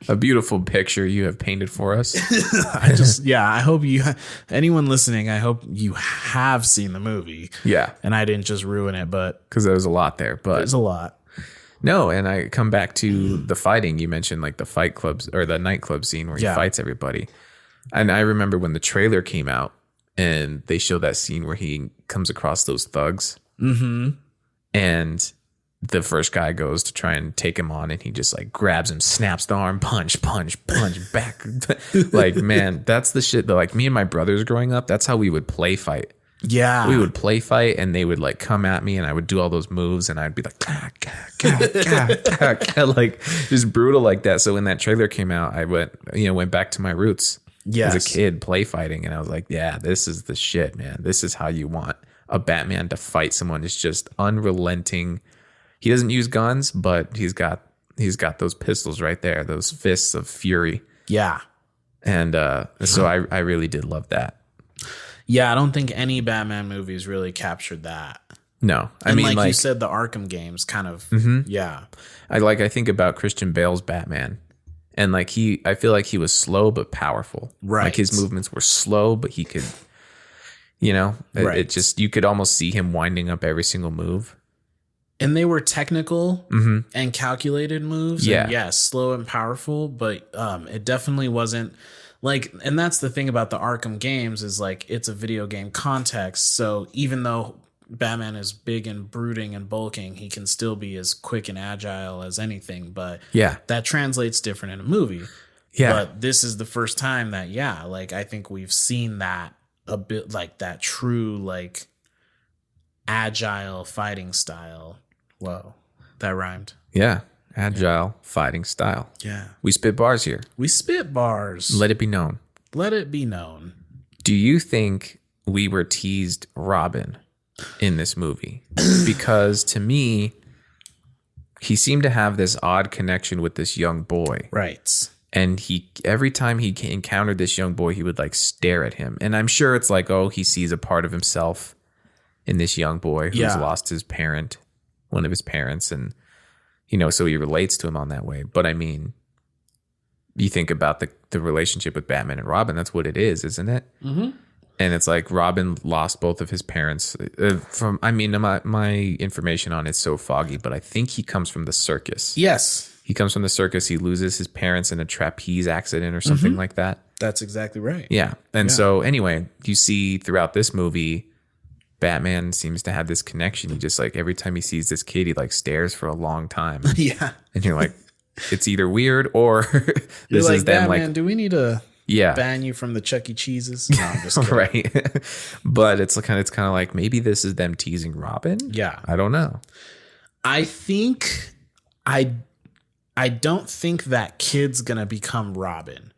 A beautiful picture you have painted for us.
I hope anyone listening, I hope you have seen the movie.
Yeah.
And I didn't just ruin it, but
because there was a lot there, but
there's a lot.
No. And I come back to the fighting. You mentioned like the fight clubs or the nightclub scene where he fights everybody. And I remember when the trailer came out and they showed that scene where he comes across those thugs. And the first guy goes to try and take him on and he just like grabs him, snaps the arm, punch back. Like, man, that's the shit that like me and my brothers growing up, that's how we would play fight.
Yeah.
We would play fight and they would like come at me and I would do all those moves and I'd be like, like just brutal like that. So when that trailer came out, I went back to my roots as a kid play fighting. And I was like, yeah, this is the shit, man. This is how you want a Batman to fight someone. It's just unrelenting. He doesn't use guns, but he's got those pistols right there, those fists of fury.
Yeah.
And so I really did love that.
Yeah, I don't think any Batman movies really captured that.
No. I
mean,
like
like you said, the Arkham games kind of, yeah.
I think about Christian Bale's Batman. And like I feel like he was slow but powerful.
Right.
Like his movements were slow, but he could, it just, you could almost see him winding up every single move.
And they were technical and calculated moves.
Yeah.
And yes, slow and powerful, but it definitely wasn't like, and that's the thing about the Arkham games is like, it's a video game context. So even though Batman is big and brooding and bulking, he can still be as quick and agile as anything. But
yeah,
that translates different in a movie.
Yeah.
But this is the first time that, like, I think we've seen that a bit, like that true, like, agile fighting style. Whoa, that rhymed.
Yeah. Agile fighting style.
Yeah.
We spit bars here.
We spit bars.
Let it be known.
Let it be known.
Do you think we were teased Robin in this movie? Because to me, he seemed to have this odd connection with this young boy.
Right.
And every time he encountered this young boy, he would like stare at him. And I'm sure it's like, oh, he sees a part of himself in this young boy who's lost his parent, one of his parents. And, you know, so he relates to him on that way. But I mean, you think about the relationship with Batman and Robin, that's what it is, isn't it? Mm-hmm. And it's like Robin lost both of his parents my information on it's so foggy, but I think he comes from the circus.
Yes.
He comes from the circus. He loses his parents in a trapeze accident or something like that.
That's exactly right.
Yeah. And so anyway, you see throughout this movie, Batman seems to have this connection. He just like every time he sees this kid, he like stares for a long time.
Yeah.
And you're like, it's either weird or this
like,
is them
Batman,
like,
do we need to
yeah,
ban you from the Chuck E. Cheeses? No, I'm just kidding.
right. But it's kind of like maybe this is them teasing Robin.
Yeah.
I don't know.
I think I don't think that kid's gonna become Robin,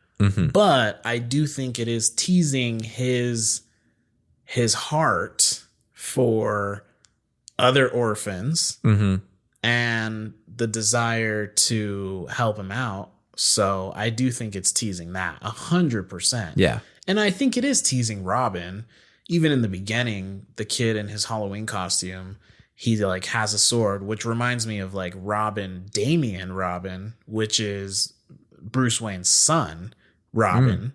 but I do think it is teasing his heart for other orphans and the desire to help him out. So I do think it's teasing that 100%.
Yeah.
And I think it is teasing Robin. Even in the beginning, the kid in his Halloween costume, he like has a sword, which reminds me of like Damian Robin, which is Bruce Wayne's son, Robin.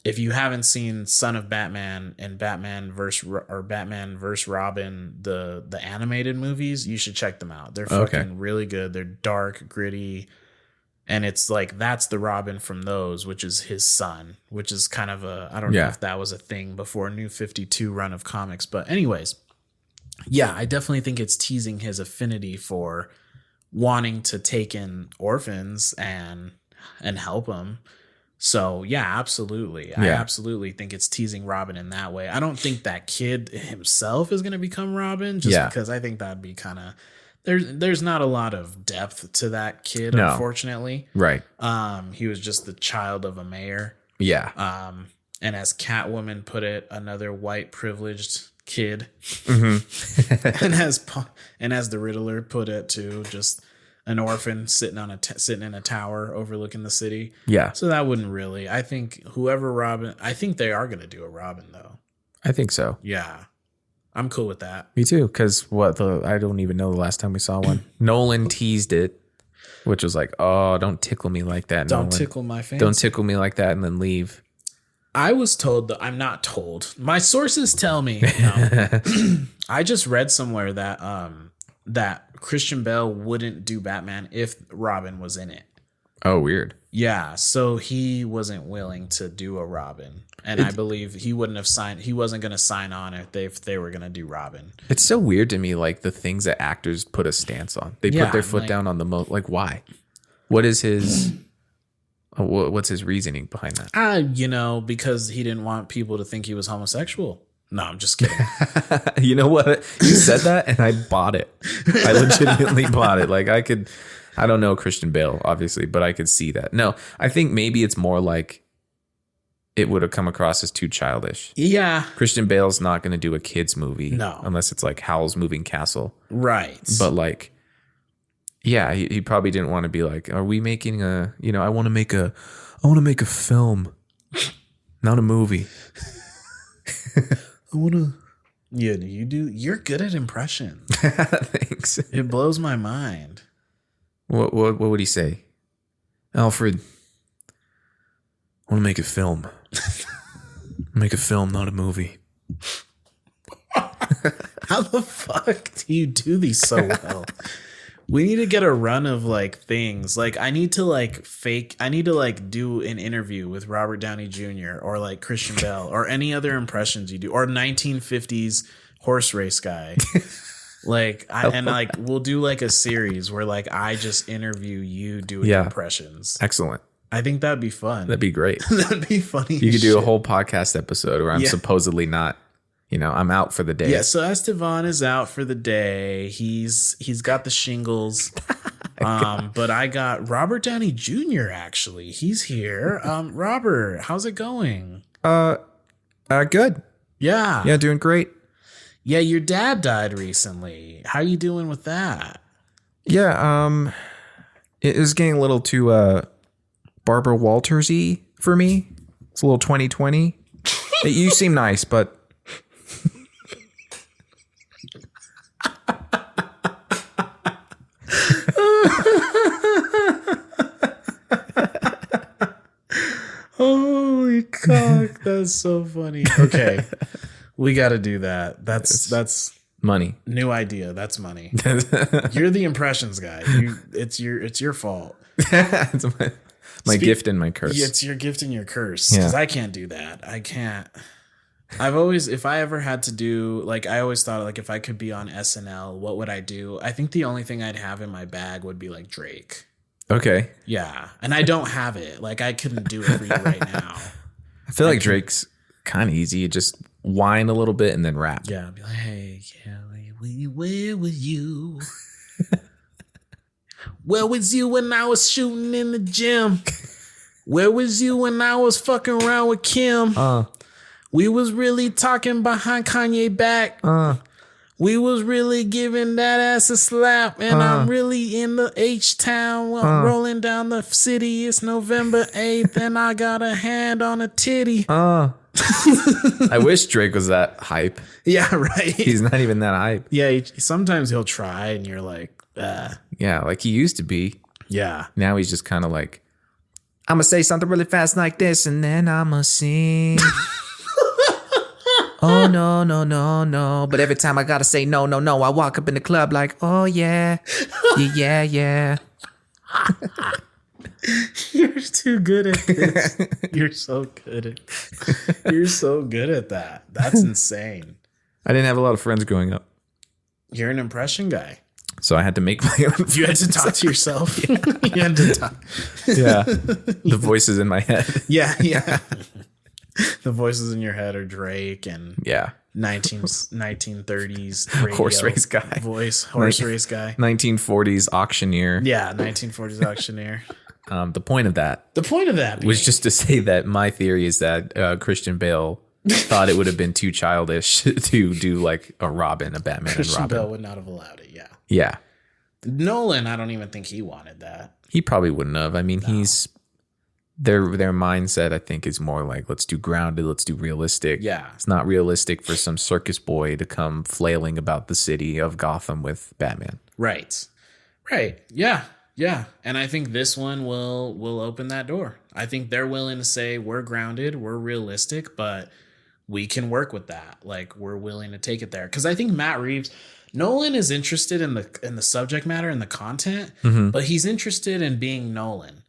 If you haven't seen Son of Batman and Batman vs. Robin, the animated movies, you should check them out. They're fucking really good. They're dark, gritty. And it's like, that's the Robin from those, which is his son, which is kind of I don't know if that was a thing before New 52 run of comics. But anyways, yeah, I definitely think it's teasing his affinity for wanting to take in orphans and help them. So yeah, absolutely. I absolutely think it's teasing Robin in that way. I don't think that kid himself is going to become Robin because I think that'd be kind of, there's not a lot of depth to that kid, unfortunately.
Right.
He was just the child of a mayor.
Yeah.
And as Catwoman put it, another white privileged kid. and as the Riddler put it too, just an orphan sitting in a tower overlooking the city.
Yeah.
So that wouldn't really. I think I think they are going to do a Robin though.
I think so.
Yeah. I'm cool with that.
Me too. Because I don't even know the last time we saw one. Nolan teased it, which was like, oh, don't tickle me like that.
Don't tickle my fancy.
Don't tickle me like that and then leave.
I was told that I'm not told. My sources tell me. No. I just read somewhere that Christian Bale wouldn't do Batman if Robin was in it.
Oh, weird.
Yeah, so he wasn't willing to do a Robin. And I believe he wasn't going to sign on if they were going to do Robin.
It's so weird to me, like the things that actors put a stance on. They put their foot down on the like why? What is his what's his reasoning behind that?
Because he didn't want people to think he was homosexual. No, I'm just kidding.
You know what? You said that and I bought it. I legitimately bought it. Like I don't know Christian Bale, obviously, but I could see that. No, I think maybe it's more like it would have come across as too childish.
Yeah.
Christian Bale's not going to do a kid's movie.
No.
Unless it's like Howl's Moving Castle.
Right.
But like, yeah, he probably didn't want to be like, are we making I want to make a film, not a movie.
I want to. Yeah, you do. You're good at impressions.
Thanks.
It blows my mind.
What would he say? Alfred, I want to make a film. Make a film, not a movie.
How the fuck do you do these so well? We need to get a run of like things. Like I need to do an interview with Robert Downey Jr. or like Christian Bale or any other impressions you do or 1950s horse race guy. Like, we'll do like a series where like I just interview you doing impressions.
Excellent.
I think that'd be fun.
That'd be great.
That'd be funny.
You could do a whole podcast episode where I'm supposedly not, I'm out for the day.
Yeah, so Estevan is out for the day. He's got the shingles. But I got Robert Downey Jr. actually. He's here. Robert, how's it going?
Good.
Yeah.
Yeah, doing great.
Yeah, your dad died recently. How you doing with that?
Yeah, it is getting a little too Barbara Walters-y for me. It's a little 2020. You seem nice, but
holy cock, that's so funny. Okay. We got to do that. That's
money.
New idea. That's money. You're the impressions guy. It's your fault.
It's my gift and my curse.
It's your gift and your curse. Because I can't do that. I can't. If I ever had to do, like, I always thought, like, if I could be on SNL, what would I do? I think the only thing I'd have in my bag would be like Drake.
Okay.
Yeah. And I don't have it. Like, I couldn't do it for you right now.
I feel like Drake's kind of easy. You just whine a little bit and then rap.
Yeah. I'd be like, hey, where were you? Where was you when I was shooting in the gym? Where was you when I was fucking around with Kim? We was really talking behind Kanye back. We was really giving that ass a slap. And I'm really in the H-Town rolling down the city. It's November 8th and I got a hand on a titty.
I wish Drake was that hype.
Yeah, right.
He's not even that hype.
Yeah, sometimes he'll try and you're like,
Yeah, like he used to be.
Yeah.
Now he's just kind of like, I'm going to say something really fast like this and then I'm going to sing. Oh, no, no, no, no. But every time I got to say no, no, no, I walk up in the club like, oh, yeah. Yeah, yeah.
You're too good at this. You're so good at that. That's insane.
I didn't have a lot of friends growing up.
You're an impression guy.
So I had to make my own.
You had to talk to yourself. You had to talk.
Yeah. The voices in my head.
Yeah. The voices in your head are Drake and 1930s radio
horse race guy.
Horse race guy.
1940s auctioneer.
Yeah, 1940s auctioneer.
The point of that
was
just to say that my theory is that Christian Bale thought it would have been too childish to do like a Batman and Robin.
Christian Bale would not have allowed it. Yeah.
Yeah.
Nolan, I don't even think he wanted that.
He probably wouldn't have. I mean, he's their mindset, I think, is more like, let's do grounded, let's do realistic.
Yeah.
It's not realistic for some circus boy to come flailing about the city of Gotham with Batman.
Right. Yeah. And I think this one will open that door. I think they're willing to say we're grounded, we're realistic, but we can work with that. Like, we're willing to take it there. Because I think Nolan is interested in the subject matter and the content, but he's interested in being Nolan.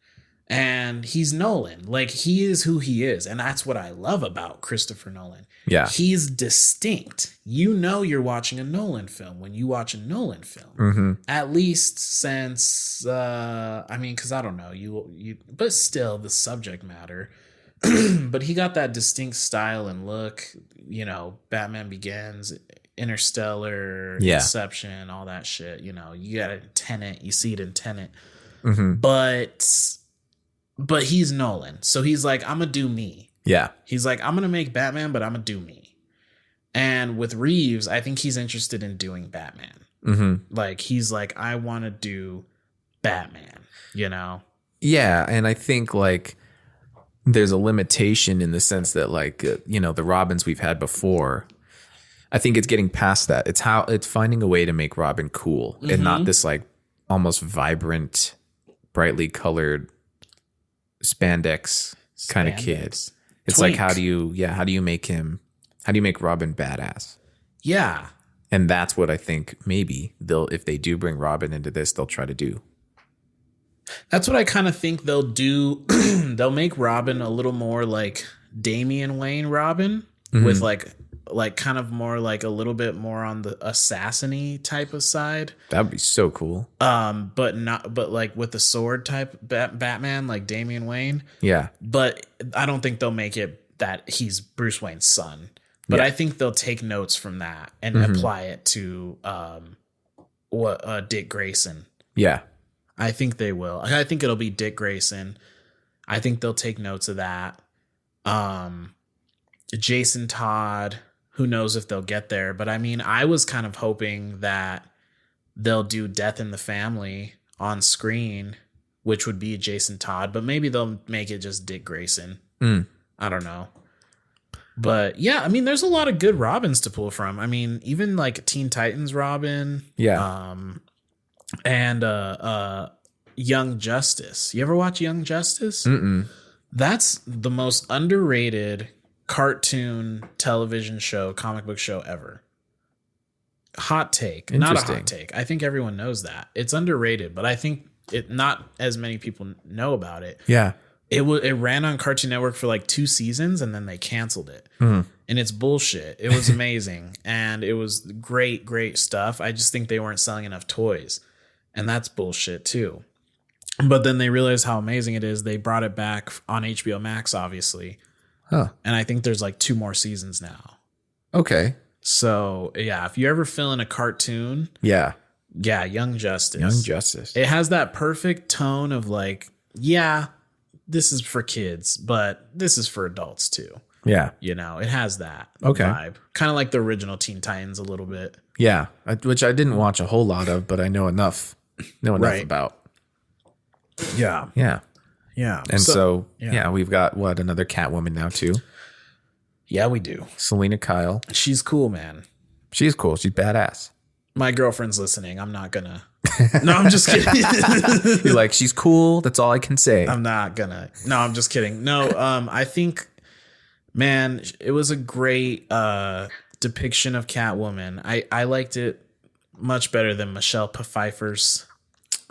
And he's Nolan. Like, he is who he is. And that's what I love about Christopher Nolan.
Yeah.
He's distinct. You know you're watching a Nolan film when you watch a Nolan film. At least since, because I don't know, you, but still the subject matter. But he got that distinct style and look, Batman Begins, Interstellar, Inception, all that shit. You got it in Tenet. You see it in Tenet. But he's Nolan. So he's like, I'm going to do me.
Yeah.
He's like, I'm going to make Batman, but I'm going to do me. And with Reeves, I think he's interested in doing Batman. Like, he's like, I want to do Batman,
Yeah. And I think, like, there's a limitation in the sense that, like, the Robins we've had before, I think it's getting past that. It's finding a way to make Robin cool and not this, like, almost vibrant, brightly colored spandex kind of kid. It's
Twink.
like, how do you make Robin badass?
Yeah.
And that's what I think maybe if they do bring Robin into this, they'll try to do.
That's what I kind of think they'll do. They'll make Robin a little more like Damian Wayne Robin with like like kind of more like a little bit more on the assassin-y type of side.
That would be so cool.
But like with the sword type Batman, like Damian Wayne.
Yeah.
But I don't think they'll make it that he's Bruce Wayne's son. But I think they'll take notes from that and apply it to Dick Grayson.
Yeah.
I think they will. I think it'll be Dick Grayson. I think they'll take notes of that. Jason Todd, who knows if they'll get there. But I mean, I was kind of hoping that they'll do Death in the Family on screen, which would be Jason Todd. But maybe they'll make it just Dick Grayson. I don't know. But yeah, I mean, there's a lot of good Robins to pull from. I mean, even like Teen Titans Robin.
Yeah.
And Young Justice. You ever watch Young Justice? That's the most underrated cartoon television show, comic book show ever. Hot take. Not a hot take. I think everyone knows that. It's underrated, but I think not as many people know about it.
Yeah.
It ran on Cartoon Network for like 2 seasons and then they canceled it. And it's bullshit. It was amazing. And it was great stuff. I just think they weren't selling enough toys. And that's bullshit too. But then they realized how amazing it is. They brought it back on HBO Max, obviously.
Huh.
And I think there's like 2 more seasons now.
Okay.
So yeah, if you ever fill in a cartoon.
Yeah.
Yeah, Young Justice.
Young Justice.
It has that perfect tone of like, yeah, this is for kids, but this is for adults too.
Yeah.
You know, it has that
vibe.
Kind of like the original Teen Titans a little bit.
Yeah. Which I didn't watch a whole lot of, but I know enough about.
Yeah.
Yeah.
Yeah.
And so we've got another Catwoman now too.
Yeah, we do.
Selena Kyle.
She's cool, man.
She's cool. She's badass.
My girlfriend's listening. I'm not gonna. No, I'm just kidding.
You're like, she's cool. That's all I can say.
I'm not gonna. No, I'm just kidding. No, I think, man, it was a great depiction of Catwoman. I liked it much better than Michelle Pfeiffer's.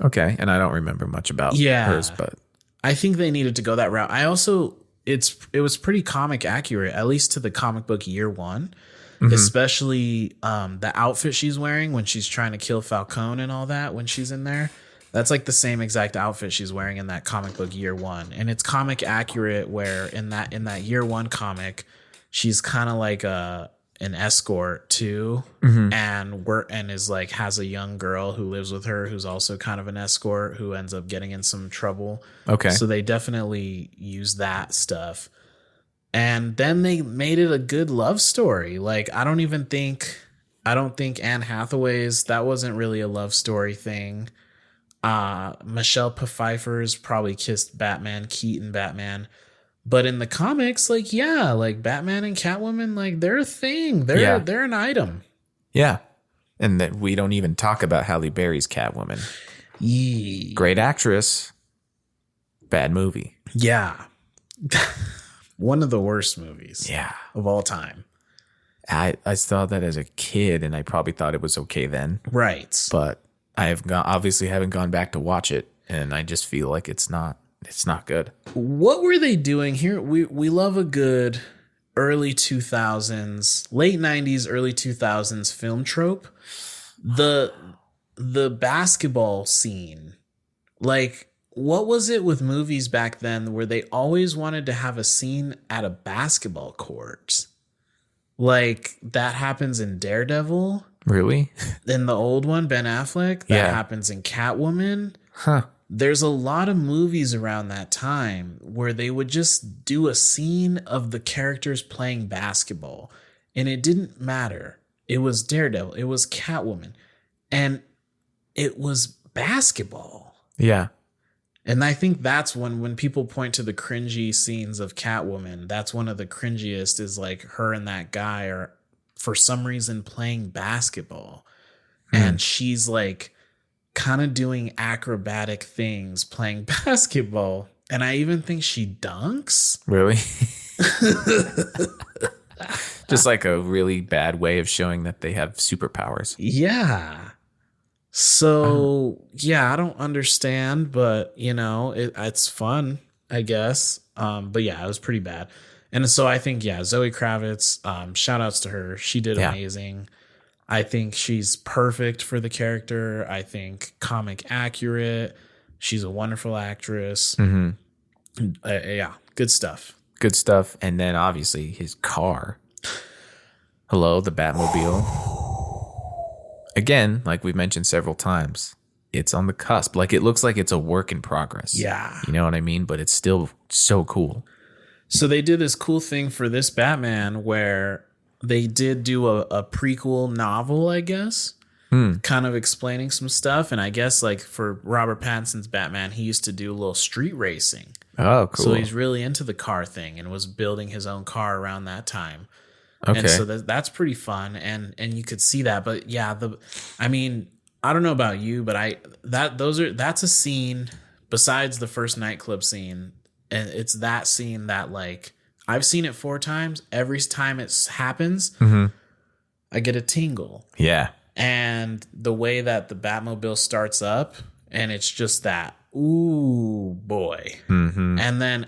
Okay, and I don't remember much about hers, but
I think they needed to go that route. I also, it was pretty comic accurate, at least to the comic book year one. Especially the outfit she's wearing when she's trying to kill Falcone and all that when she's in there. That's like the same exact outfit she's wearing in that comic book year one. And it's comic accurate where in that year one comic, she's kind of like an escort too. And is like has a young girl who lives with her who's also kind of an escort who ends up getting in some trouble. Okay. So they definitely use that stuff. And then they made it a good love story. Like, I don't think Anne Hathaway's, that wasn't really a love story thing. Michelle Pfeiffer's probably kissed Keaton Batman. But in the comics, like, yeah, like Batman and Catwoman, like they're a thing. They're an item.
Yeah. And that we don't even talk about Halle Berry's Catwoman. Great actress. Bad movie.
Yeah. One of the worst movies of all time.
I saw that as a kid and I probably thought it was okay then.
Right.
But I haven't gone back to watch it and I just feel like it's not good.
What were they doing here? We love a good early 2000s, late 90s, early 2000s film trope. The basketball scene. Like, what was it with movies back then where they always wanted to have a scene at a basketball court? Like, that happens in Daredevil.
Really?
In the old one, Ben Affleck. That happens in Catwoman.
Huh.
There's a lot of movies around that time where they would just do a scene of the characters playing basketball. And it didn't matter. It was Daredevil. It was Catwoman. And it was basketball.
Yeah.
And I think that's when people point to the cringy scenes of Catwoman, that's one of the cringiest is like her and that guy are for some reason playing basketball. And she's like kind of doing acrobatic things playing basketball. And I even think she dunks.
Really? Just like a really bad way of showing that they have superpowers.
Yeah. So, I don't understand, but, you know, it's fun, I guess. But yeah, it was pretty bad. And so I think, Zoe Kravitz, shout outs to her. She did
Yeah.
amazing. I think she's perfect for the character. I think comic accurate. She's a wonderful actress. Yeah, good stuff.
Good stuff. And then obviously his car. Hello, the Batmobile. Again, like we've mentioned several times, it's on the cusp. Like it looks like it's a work in progress.
Yeah.
You know what I mean? But it's still so cool.
So they did this cool thing for this Batman where they did do a prequel novel, I guess, kind of explaining some stuff. And I guess like for Robert Pattinson's Batman, he used to do a little street racing.
Oh, cool.
So he's really into the car thing and was building his own car around that time.
Okay.
And so that's pretty fun. And you could see that. But yeah, I mean, I don't know about you, but that's a scene besides the first nightclub scene. And it's that scene that like I've seen it 4 times. Every time it happens, I get a tingle.
Yeah.
And the way that the Batmobile starts up and it's just that, ooh, boy. And then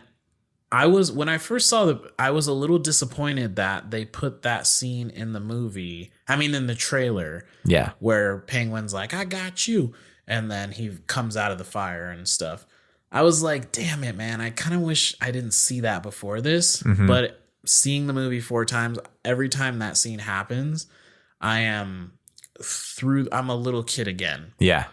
when I first saw I was a little disappointed that they put that scene in the movie. I mean, in the trailer.
Yeah.
Where Penguin's like, I got you. And then he comes out of the fire and stuff. I was like, damn it, man. I kind of wish I didn't see that before this. But seeing the movie 4 times, every time that scene happens, I'm a little kid again.
Yeah.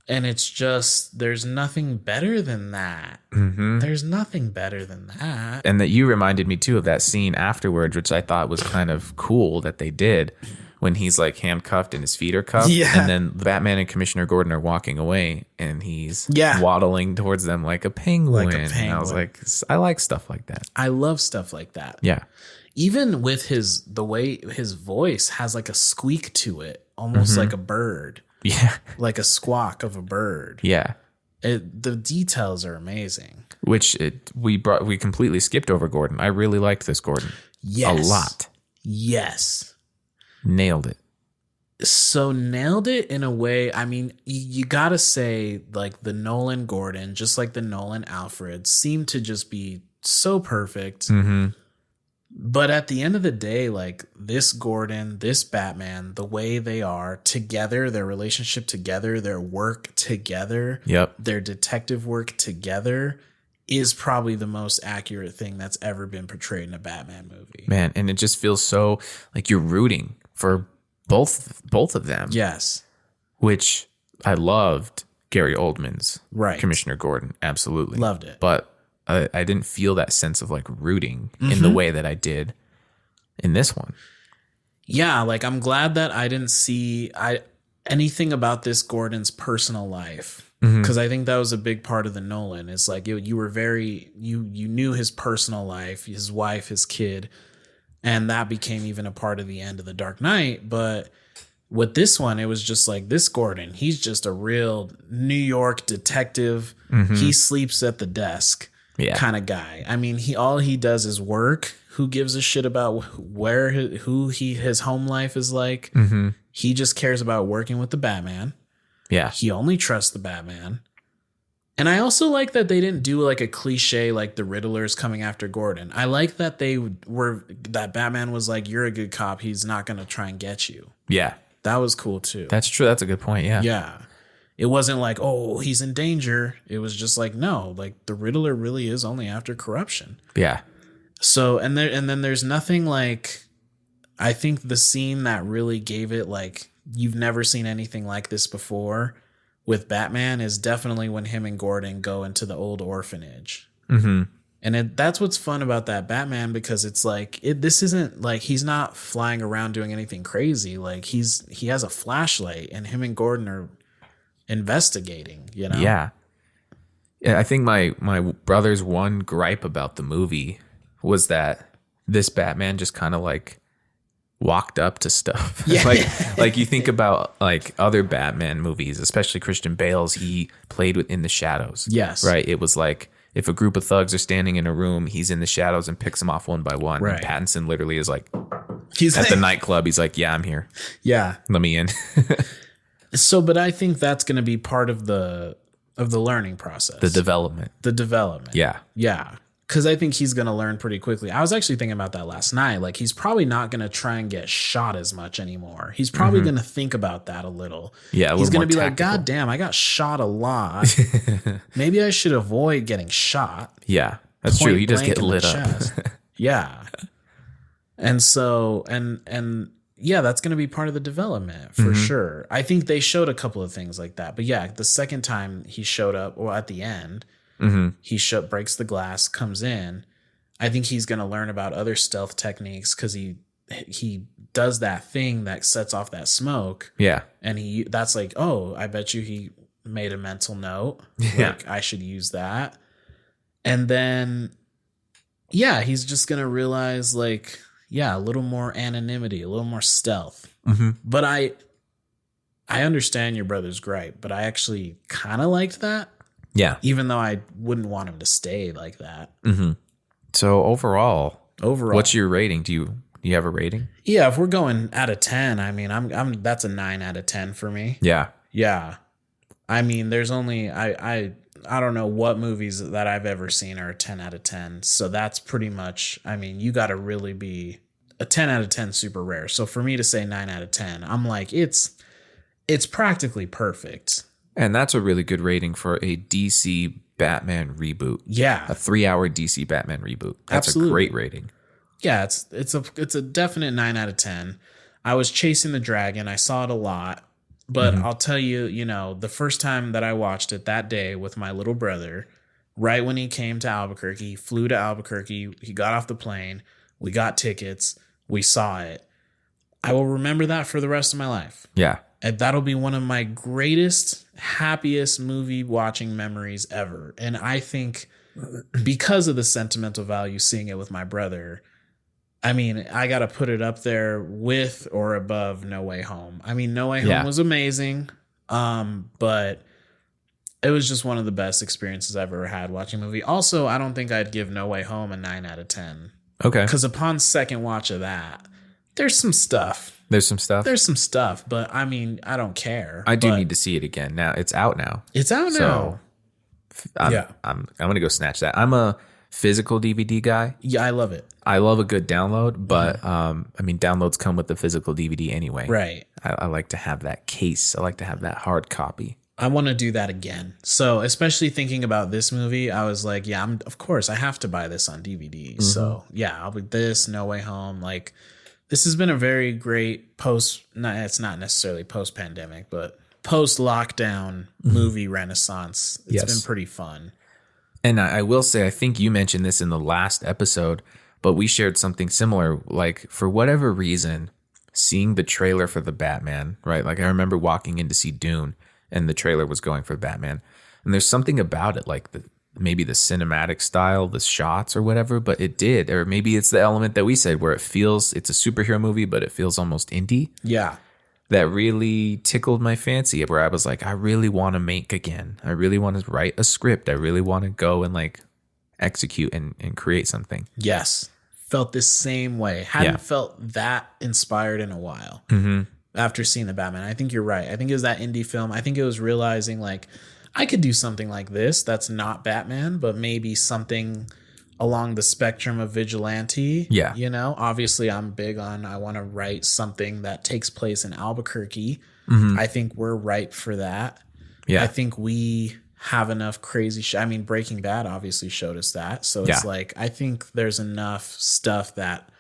And it's just, there's nothing better than that. There's nothing better than that.
And that you reminded me too of that scene afterwards, which I thought was kind of cool that they did when he's like handcuffed and his feet are cuffed.
Yeah.
And then Batman and Commissioner Gordon are walking away and he's waddling towards them like a penguin.
Like a penguin.
And I was like, I like stuff like that.
I love stuff like that.
Yeah.
Even with the way his voice has like a squeak to it, almost like a bird.
Yeah.
Like a squawk of a bird.
Yeah.
The details are amazing.
Which we completely skipped over Gordon. I really liked this Gordon.
Yes.
A lot.
Yes.
Nailed it.
So nailed it in a way. I mean, you gotta say, like the Nolan Gordon, just like the Nolan Alfred, seemed to just be so perfect. But at the end of the day, like this Gordon, this Batman, the way they are together, their relationship together, their work together, their detective work together is probably the most accurate thing that's ever been portrayed in a Batman movie.
Man, and it just feels so like you're rooting for both of them.
Yes.
Which I loved Gary Oldman's
right.
Commissioner Gordon. Absolutely.
Loved it.
But I didn't feel that sense of like rooting in the way that I did in this one.
Yeah, like I'm glad that I didn't see anything about this Gordon's personal life, because I think that was a big part of the Nolan. It's like you were you knew his personal life, his wife, his kid, and that became even a part of the end of The Dark Knight. But with this one, it was just like this Gordon, he's just a real New York detective. He sleeps at the desk. Kind of guy. I mean, all he does is work. Who gives a shit about his home life is like? He just cares about working with the Batman.
Yeah.
He only trusts the Batman. And I also like that they didn't do like a cliche like the Riddler's coming after Gordon. I like that that Batman was like, you're a good cop. He's not going to try and get you.
Yeah.
That was cool too.
That's true. That's a good point. Yeah.
Yeah. It wasn't like, oh, he's in danger. It was just like, no, like the Riddler really is only after corruption.
Yeah.
So, and then there's nothing like, I think the scene that really gave it like, you've never seen anything like this before with Batman is definitely when him and Gordon go into the Old Orphanage. And that's what's fun about that Batman, because it's like, this isn't like, he's not flying around doing anything crazy. Like he has a flashlight and him and Gordon are investigating, you know?
Yeah. I think my brother's one gripe about the movie was that this Batman just kind of like walked up to stuff. Yeah. like you think about like other Batman movies, especially Christian Bale's, he played within the shadows.
Yes.
Right. It was like if a group of thugs are standing in a room, he's in the shadows and picks them off one by one.
Right.
And Pattinson literally is like,
he's
at
like,
the nightclub, he's like, yeah, I'm here.
Yeah.
Let me in.
So, but I think that's going to be part of the learning process.
The development.
Yeah. Yeah. because I think he's going to learn pretty quickly. I was actually thinking about that last night. Like, he's probably not going to try and get shot as much anymore. He's probably going to think about that a little.
Yeah,
he's going to be
tactical.
like, God damn, I got shot a lot. Maybe I should avoid getting shot.
Yeah, that's true. He does
Point
get
blank
lit
in the
up.
chest. Yeah. And so, and yeah, that's going to be part of the development for sure. I think they showed a couple of things like that. But yeah, the second time he showed up, or at the end, he breaks the glass, comes in. I think he's going to learn about other stealth techniques because he does that thing that sets off that smoke.
Yeah.
And that's like, oh, I bet you he made a mental note.
Yeah.
Like, I should use that. And then, yeah, he's just going to realize, like, yeah, a little more anonymity, a little more stealth. But I understand your brother's gripe, but I actually kind of liked that.
Yeah.
Even though I wouldn't want him to stay like that.
So overall,
Overall,
what's your rating? Do you have a rating?
Yeah, if we're going out of 10, I mean, I'm that's a 9 out of 10 for me.
Yeah.
Yeah. I mean, there's only I don't know what movies that I've ever seen are a 10 out of 10. So that's pretty much, I mean, you got to really be a 10 out of 10 super rare. So for me to say 9 out of 10, I'm like, it's practically perfect. And
that's a really good rating for a DC Batman reboot.
Yeah.
A 3-hour DC Batman reboot. That's
Absolutely.
a great rating.
Yeah, it's a definite 9 out of 10. I was chasing the dragon. I saw it a lot. But I'll tell you, the first time that I watched it that day with my little brother, right when he came to Albuquerque, he flew to Albuquerque, he got off the plane, we got tickets, we saw it. I will remember that for the rest of my life.
Yeah.
And that'll be one of my greatest, happiest movie watching memories ever. And I think because of the sentimental value seeing it with my brother, I mean, I got to put it up there with or above No Way Home. I mean, No Way Home was amazing, but it was just one of the best experiences I've ever had watching a movie. Also, I don't think I'd give No Way Home a 9 out of 10.
Okay.
Because upon second watch of that, there's some stuff.
There's some stuff,
but I mean, I don't care.
I do need to see it again. Now it's out now.
It's out now.
I'm going to go snatch that. I'm a physical DVD guy.
Yeah, I love it.
I love a good download, but I mean, downloads come with the physical DVD anyway.
Right.
I like to have that case. I like to have that hard copy.
I want to do that again. So, especially thinking about this movie, I was like, yeah, of course, I have to buy this on DVD. So, yeah, I'll be this, No Way Home. Like, this has been a very great it's not necessarily post-pandemic, but post-lockdown movie renaissance. It's been pretty fun.
And I will say, I think you mentioned this in the last episode, but we shared something similar. Like, for whatever reason, seeing the trailer for the Batman, right? Like, I remember walking in to see Dune, and the trailer was going for Batman. And there's something about it, like maybe the cinematic style, the shots or whatever, but it did. Or maybe it's the element that we said where it's a superhero movie, but it feels almost indie.
Yeah.
That really tickled my fancy, where I was like, I really want to make again. I really want to write a script. I really want to go and like execute and create something.
Yes. Felt the same way. Hadn't felt that inspired in a while. After seeing the Batman. I think you're right. I think it was that indie film. I think it was realizing like I could do something like this that's not Batman, but maybe something along the spectrum of vigilante.
Yeah.
Obviously I'm big on, I want to write something that takes place in Albuquerque. I think we're ripe for that.
Yeah.
I think we have enough crazy I mean, Breaking Bad obviously showed us that. So it's like, I think there's enough stuff that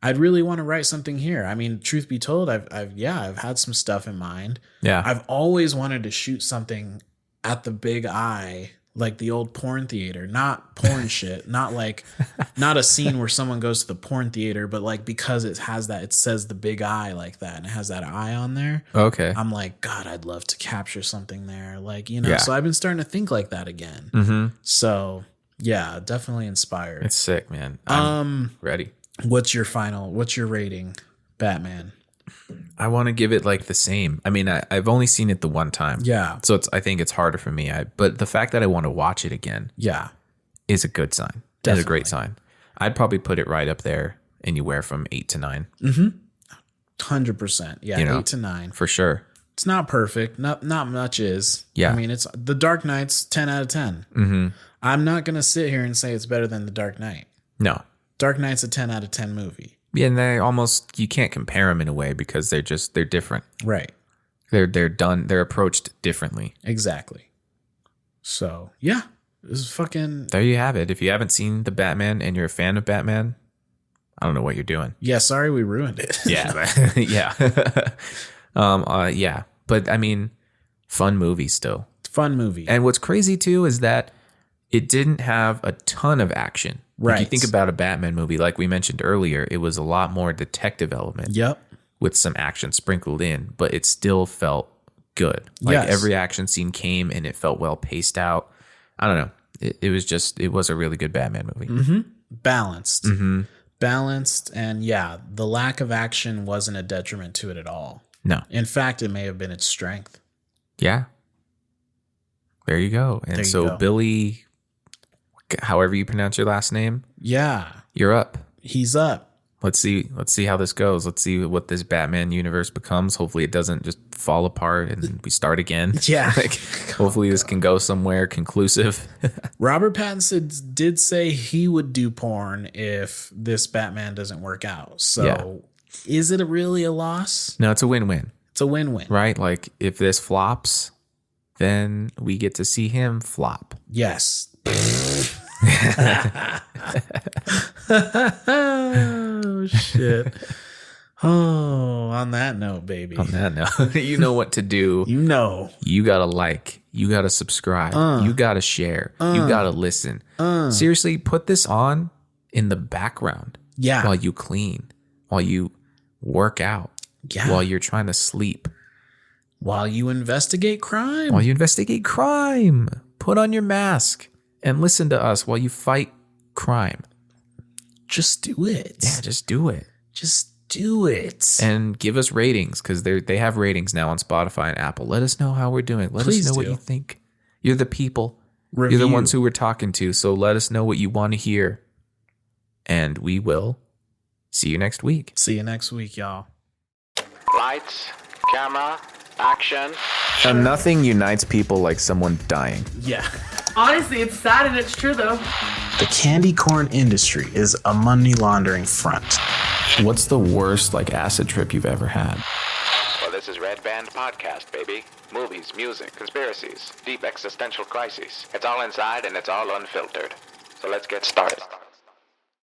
I'd really want to write something here. I mean, truth be told, I've had some stuff in mind.
Yeah.
I've always wanted to shoot something at the Big Eye, like the old porn theater, not porn shit, not a scene where someone goes to the porn theater, but like because it says the Big Eye like that, and it has that eye on there.
Okay.
I'm like, God, I'd love to capture something there. Like, so I've been starting to think like that again. So yeah, definitely inspired.
It's sick, man. I'm ready.
What's your rating, Batman?
I want to give it like the same. I mean, I've only seen it the one time.
Yeah.
So I think it's harder for me. But the fact that I want to watch it again is a good sign. Definitely. It's a great sign. I'd probably put it right up there anywhere from 8 to 9.
100%. Yeah, 8 to 9.
For sure.
It's not perfect. Not much is.
Yeah.
I mean, it's The Dark Knight's 10 out of 10. Mm-hmm. I'm not going to sit here and say it's better than The Dark Knight.
No.
Dark Knight's a 10 out of 10 movie.
Yeah, and you can't compare them in a way because they're different.
Right.
They're approached differently.
Exactly. So, yeah. This is fucking...
There you have it. If you haven't seen The Batman and you're a fan of Batman, I don't know what you're doing.
Yeah, sorry we ruined it.
Yeah. Yeah. Yeah. But, I mean, fun movie still.
Fun movie.
And what's crazy, too, is that it didn't have a ton of action.
Right.
If you think about a Batman movie, like we mentioned earlier, it was a lot more detective element.
Yep. With
some action sprinkled in, but it still felt good. Like every action scene came and it felt well paced out. I don't know. It was a really good Batman movie.
Mm-hmm. Balanced. Balanced. And yeah, the lack of action wasn't a detriment to it at all.
No.
In fact, it may have been its strength.
Yeah. There you go. And so Billy, however you pronounce your last name.
Yeah.
You're up.
He's up.
Let's see how this goes. Let's see what this Batman universe becomes. Hopefully it doesn't just fall apart and we start again.
Yeah.
Hopefully this can go somewhere conclusive.
Robert Pattinson did say he would do porn if this Batman doesn't work out. So is it really a loss?
No, it's a win-win.
It's a win-win.
Right? Like if this flops, then we get to see him flop.
Yes. Oh, shit. Oh, on that note, baby.
On that note, you know what to do.
You know.
You got to like. You got to subscribe. You got to share. You got to listen. Seriously, put this on in the background.
Yeah.
While you clean. While you work out.
Yeah.
While you're trying to sleep.
While you investigate crime.
While you investigate crime. Put on your mask and listen to us while you fight crime.
Just do it.
Yeah, just do it.
Just do it.
And give us ratings because they have ratings now on Spotify and Apple. Let us know how we're doing. Let us know what you think. You're the people.
Review.
You're the ones who we're talking to. So let us know what you want to hear. And we will see you next week.
See you next week, y'all.
Lights, camera, action.
And nothing unites people like someone dying.
Yeah.
Honestly, it's sad and it's true, though.
The candy corn industry is a money laundering front.
What's the worst acid trip you've ever had?
Well, this is Redband Podcast, baby. Movies, music, conspiracies, deep existential crises. It's all inside and it's all unfiltered. So let's get started.